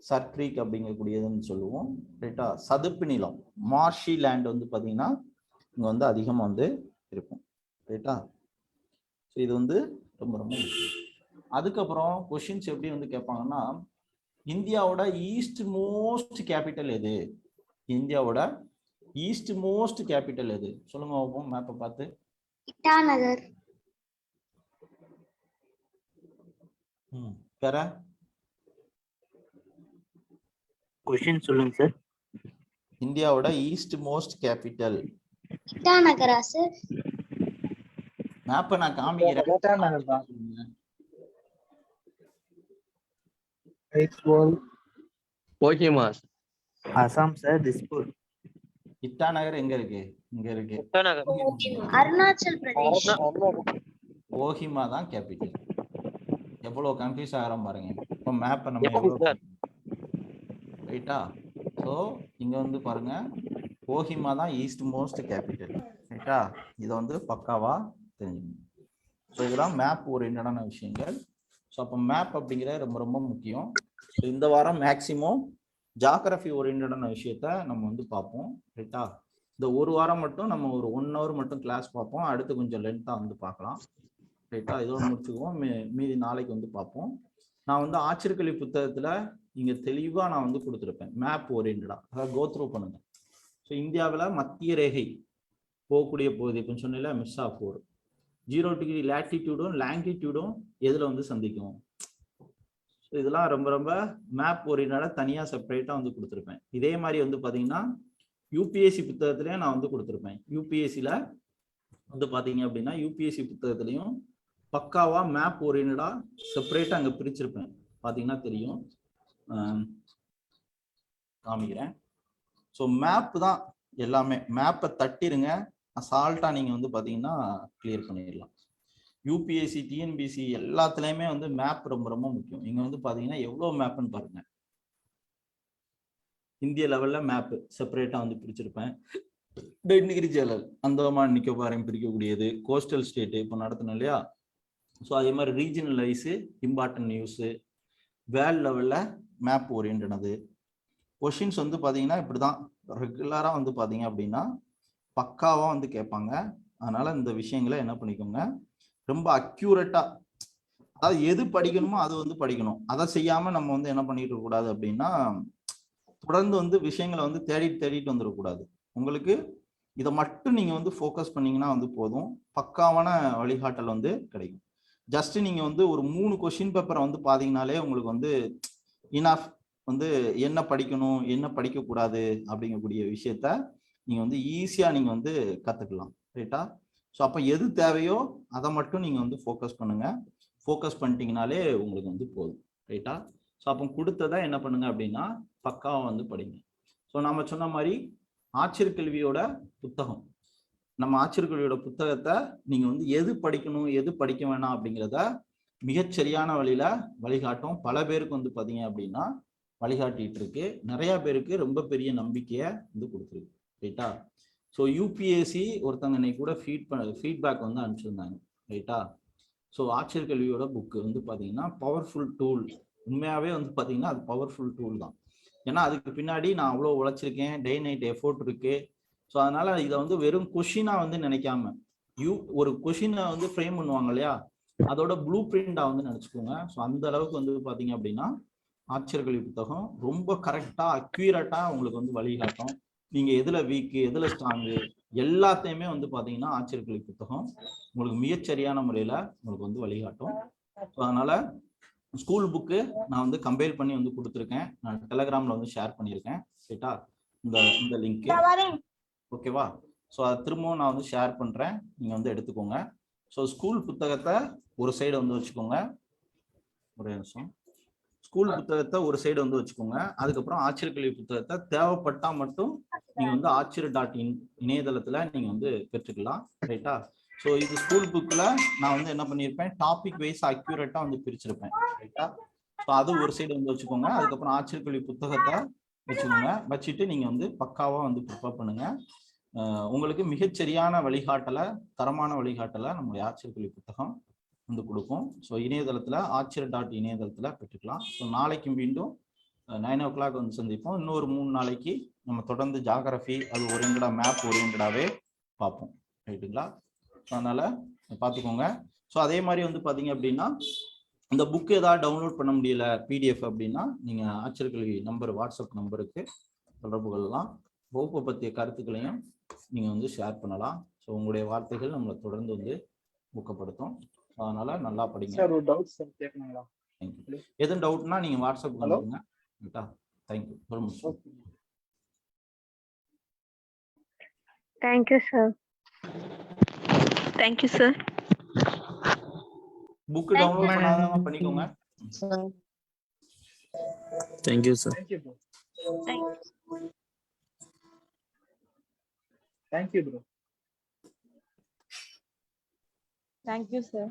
சர்க்ரீக் அப்படிங்கக்கூடியதுன்னு சொல்லுவோம். ரைட்டா. சதுப்பு நிலம், மார்ஷி லேண்ட் வந்து பார்த்தீங்கன்னா இங்கே வந்து அதிகமாக வந்து இருக்கும். ரைட்டா. ஸோ இது வந்து ரொம்ப ரொம்ப முக்கியம். அதுக்கப்புறம் கொஷின்ஸ் எப்படி வந்து கேட்பாங்கன்னா இந்தியாவோட ஈஸ்ட் மோஸ்ட் கேபிட்டல் எது? இந்தியாவோட ஈஸ்ட் மோஸ்ட் கேபிட்டல் எது? சொல்லுங்க பாப்போம் மேப்பை பார்த்து. இட்டாநகர். வேற கொஸ்டின் சொல்லுங்க சார். இந்தியாவோட ஈஸ்ட் மோஸ்ட் கேபிட்டல் இட்டாநகரா சார்? மேப்பை நான் காமிக்கிறேன். இட்டாநகர் தான். ஓகேமா. அசாம் சார், திஸ்பூர். இட்டாநகர் எங்க இருக்கு? இங்க இருக்கு. அருணாச்சல் பிரதேஷ். கோஹிமா தான் கேபிட்டல். எவ்வளவு கன்ஃபியூஸ் ஆகிறோம் பாருங்க. இப்போ மேப்பை நம்ம எவ்வளவு, ரைட்டா. ஸோ இங்க வந்து பாருங்க கோஹிமா தான் ஈஸ்ட் மோஸ்ட் கேபிட்டல். ரைட்டா. இதை வந்து பக்காவா தெரிஞ்சுக்கணும். ஸோ இதெல்லாம் மேப் ஓரியன்டான விஷயங்கள். ஸோ அப்போ மேப் அப்படிங்கிறது ரொம்ப ரொம்ப முக்கியம். ஸோ இந்த வாரம் மேக்சிமம் ஜாகிரபி ஓரியன்டான விஷயத்த நம்ம வந்து பார்ப்போம். ரைட்டா. இந்த ஒரு வாரம் மட்டும் நம்ம ஒரு 1 hour மட்டும் கிளாஸ் பார்ப்போம். அடுத்து கொஞ்சம் லென்த்தாக வந்து பார்க்கலாம். ரைட்டா. இதோட முடிச்சுக்குவோம். மீதி நாளைக்கு வந்து பார்ப்போம். நான் வந்து ஆச்சரியக்கல்வி புத்தகத்தில் இங்கே தெளிவாக நான் வந்து கொடுத்துருப்பேன் மேப் ஓரியன்டாக. அதாவது கோத்ரூ பண்ணுங்க. ஸோ இந்தியாவில் மத்திய ரேகை போகக்கூடிய பகுதி இப்போ சொன்னல மிஸ் ஆஃப் 0 degree லேட்டிடியூடும் லாங்கிடியூடும் எதில் வந்து சந்திக்கும். ஸோ இதெல்லாம் ரொம்ப ரொம்ப மேப் ஓரியன்டாக தனியாக செப்பரேட்டாக வந்து கொடுத்துருப்பேன். இதே மாதிரி வந்து பார்த்தீங்கன்னா யூபிஎஸ்சி புத்தகத்திலையும் நான் வந்து கொடுத்துருப்பேன். யூபிஎஸ்சியில் வந்து பார்த்தீங்க அப்படின்னா யூபிஎஸ்சி புத்தகத்திலையும் பக்காவாக மேப் ஓரியன்டாக செப்பரேட்டாக அங்கே பிரிச்சிருப்பேன். பார்த்தீங்கன்னா தெரியும், காமிக்கிறேன். ஸோ மேப் தான் எல்லாமே. மேப்பை தட்டிருங்க, அசால்ட்டாக நீங்கள் வந்து பார்த்தீங்கன்னா கிளியர் பண்ணிடலாம். யூபிஎஸ்சி, டிஎன்பிஎஸ்சி எல்லாத்துலேயுமே வந்து மேப் ரொம்ப ரொம்ப முக்கியம். இங்கே வந்து பார்த்தீங்கன்னா எவ்வளோ மேப்புன்னு பாருங்க. இந்திய லெவலில் மேப்பு செப்பரேட்டாக வந்து பிரிச்சிருப்பேன். டென்டிகிரி ஜேர்னல், அந்தமான் நிக்கோபாரையும் பிரிக்கக்கூடியது, கோஸ்டல் ஸ்டேட்டு இப்போ நடத்தணும் இல்லையா. ஸோ அதே மாதிரி regional wise important news, world லெவலில் மேப் ஓரியன்டானது. கொஷின்ஸ் வந்து பார்த்தீங்கன்னா இப்படி தான் ரெகுலராக வந்து பார்த்தீங்க அப்படின்னா பக்காவாக வந்து கேட்பாங்க. அதனால் இந்த விஷயங்களை என்ன பண்ணிக்கோங்க, ரொம்ப அக்யூரேட்டாக, அதாவது எது படிக்கணுமோ அது வந்து படிக்கணும். அதை செய்யாமல் நம்ம வந்து என்ன பண்ணிட்டு இருக்கக்கூடாது அப்படின்னா தொடர்ந்து வந்து விஷயங்களை வந்து தேடிட்டு வந்துடக்கூடாது. உங்களுக்கு இதை மட்டும் நீங்கள் வந்து ஃபோக்கஸ் பண்ணிங்கன்னா வந்து போதும், பக்காவான வழிகாட்டல் வந்து கிடைக்கும். ஜஸ்ட் நீங்கள் வந்து ஒரு 3 கொஷின் பேப்பரை வந்து பார்த்தீங்கனாலே உங்களுக்கு வந்து இனஃப் வந்து என்ன படிக்கணும் என்ன படிக்கக்கூடாது அப்படிங்கக்கூடிய விஷயத்த நீங்கள் வந்து ஈஸியாக நீங்கள் வந்து கற்றுக்கலாம். ரைட்டா. ஸோ அப்போ எது தேவையோ அதை மட்டும் நீங்கள் வந்து ஃபோக்கஸ் பண்ணுங்கள். ஃபோக்கஸ் பண்ணிட்டீங்கனாலே உங்களுக்கு வந்து போதும். ரைட்டா. ஸோ அப்போ கொடுத்ததை என்ன பண்ணுங்க அப்படின்னா பக்காவாக வந்து படிங்க. ஸோ நம்ம சொன்ன மாதிரி ஆச்சரியக்கல்வியோட புத்தகம், நம்ம ஆச்சரியக்கல்வியோட புத்தகத்தை நீங்கள் வந்து எது படிக்கணும் எது படிக்க வேணாம் அப்படிங்கிறத மிகச்சரியான வழியில் வழிகாட்டும். பல பேருக்கு வந்து பார்த்தீங்க அப்படின்னா வழிகாட்டிட்டு இருக்கு. நிறைய பேருக்கு ரொம்ப பெரிய நம்பிக்கையை வந்து கொடுத்துருக்கு. ரைட்டா. ஸோ யூபிஎஸ்சி ஒருத்தங்க இன்னைக்கு கூட ஃபீட்பேக் வந்து அனுப்பிச்சிருந்தாங்க, ரைட்டா? ஸோ ஆட்சியர் கல்வியோட புக்கு வந்து பார்த்தீங்கன்னா பவர்ஃபுல் டூல். உண்மையாகவே வந்து பார்த்தீங்கன்னா அது பவர்ஃபுல் டூல் தான். ஏன்னா அதுக்கு பின்னாடி நான் அவ்வளோ உழைச்சிருக்கேன், டே நைட் எஃபோர்ட் இருக்கு. ஸோ அதனால இதை வந்து வெறும் கொஷினாக வந்து நினைக்காம, ஒரு கொஷினை வந்து ஃப்ரேம் பண்ணுவாங்க இல்லையா, அதோட ப்ளூ பிரிண்டாக வந்து நினச்சிக்கோங்க. ஸோ அந்த அளவுக்கு வந்து பார்த்தீங்க அப்படின்னா ஆட்சியர் கல்வி புத்தகம் ரொம்ப கரெக்டாக அக்யூரேட்டாக உங்களுக்கு வந்து வழிகாட்டும். நீங்கள் எதில் வீக்கு, எதில் ஸ்ட்ராங்கு, எல்லாத்தையுமே வந்து பார்த்தீங்கன்னா ஆட்சியர் கல்வி புத்தகம் உங்களுக்கு மிகச்சரியான முறையில் உங்களுக்கு வந்து வழிகாட்டும். ஸோ அதனால ஸ்கூல் புக்கு நான் வந்து கம்பைல் பண்ணி வந்து கொடுத்துருக்கேன். நான் டெலகிராமில் வந்து ஷேர் பண்ணியிருக்கேன், ரைட்டா? இந்த லிங்க்கு, ஓகேவா? ஸோ அதை திரும்பவும் நான் வந்து ஷேர் பண்ணுறேன், நீங்கள் வந்து எடுத்துக்கோங்க. ஸோ ஸ்கூல் புத்தகத்தை ஒரு சைடு வந்து வச்சுக்கோங்க, ஒரே நிமிஷம். ஸ்கூல் புத்தகத்தை ஒரு சைடு வந்து வச்சுக்கோங்க. அதுக்கப்புறம் ஆட்சியர் கல்வி புத்தகத்தை தேவைப்பட்டா மட்டும் நீங்க வந்து ஆட்சியர்.in இணையதளத்துல நீங்க வந்து பெற்றுக்கலாம், ரைட்டா? ஸோ இது ஸ்கூல் புக்ல நான் வந்து என்ன பண்ணியிருப்பேன், டாபிக் வைஸ் அக்யூரேட்டா வந்து பிரிச்சிருப்பேன், ரைட்டா? ஸோ அது ஒரு சைடு வந்து வச்சுக்கோங்க. அதுக்கப்புறம் ஆட்சியர் கல்வி புத்தகத்தை வச்சுக்கோங்க. வச்சுட்டு நீங்க வந்து பக்காவா வந்து ப்ரிப்பேர் பண்ணுங்க. உங்களுக்கு மிகச்சரியான வழிகாட்டலை, தரமான வழிகாட்டலை நம்முடைய ஆட்சியர் கல்வி புத்தகம் வந்து கொடுக்கும். ஸோ இணையதளத்தில் ஆட்சியர்.இணையதளத்தில் பெற்றுக்கலாம். ஸோ நாளைக்கு மீண்டும் 9 o'clock வந்து சந்திப்போம். இன்னொரு 3 நாளைக்கு நம்ம தொடர்ந்து ஜாகிரபி, அது ஓரியன்டா, மேப் ஓரியன்டாவே பார்ப்போம், ரைட்டுங்களா? ஸோ அதனால பார்த்துக்கோங்க. ஸோ அதே மாதிரி வந்து பார்த்தீங்க அப்படின்னா இந்த புக்கு ஏதாவது டவுன்லோட் பண்ண முடியல பிடிஎஃப் அப்படின்னா நீங்கள் ஆட்சியர் கல்வி நம்பர், வாட்ஸ்அப் நம்பருக்கு தொடர்பு கொள்ளலாம். வகுப்பை பற்றிய கருத்துக்களையும் நீங்கள் வந்து ஷேர் பண்ணலாம். ஸோ உங்களுடைய வார்த்தைகள் நம்மளை தொடர்ந்து வந்து ஊக்கப்படுத்தும். அதனால நல்லா படிங்க. சார் ஒரு டவுட் சார் கேட்கணுங்களா? எதுவும் டவுட்னா நீங்க வாட்ஸ்அப் பண்ணுங்க, ரைட்டா? Thank you very much. Thank you, sir. Thank you, sir. Book download பண்ணாதவங்க பண்ணிக்கோங்க. Thank you, sir. Thank you, bro. Thank Thank you, bro. Thank you, sir.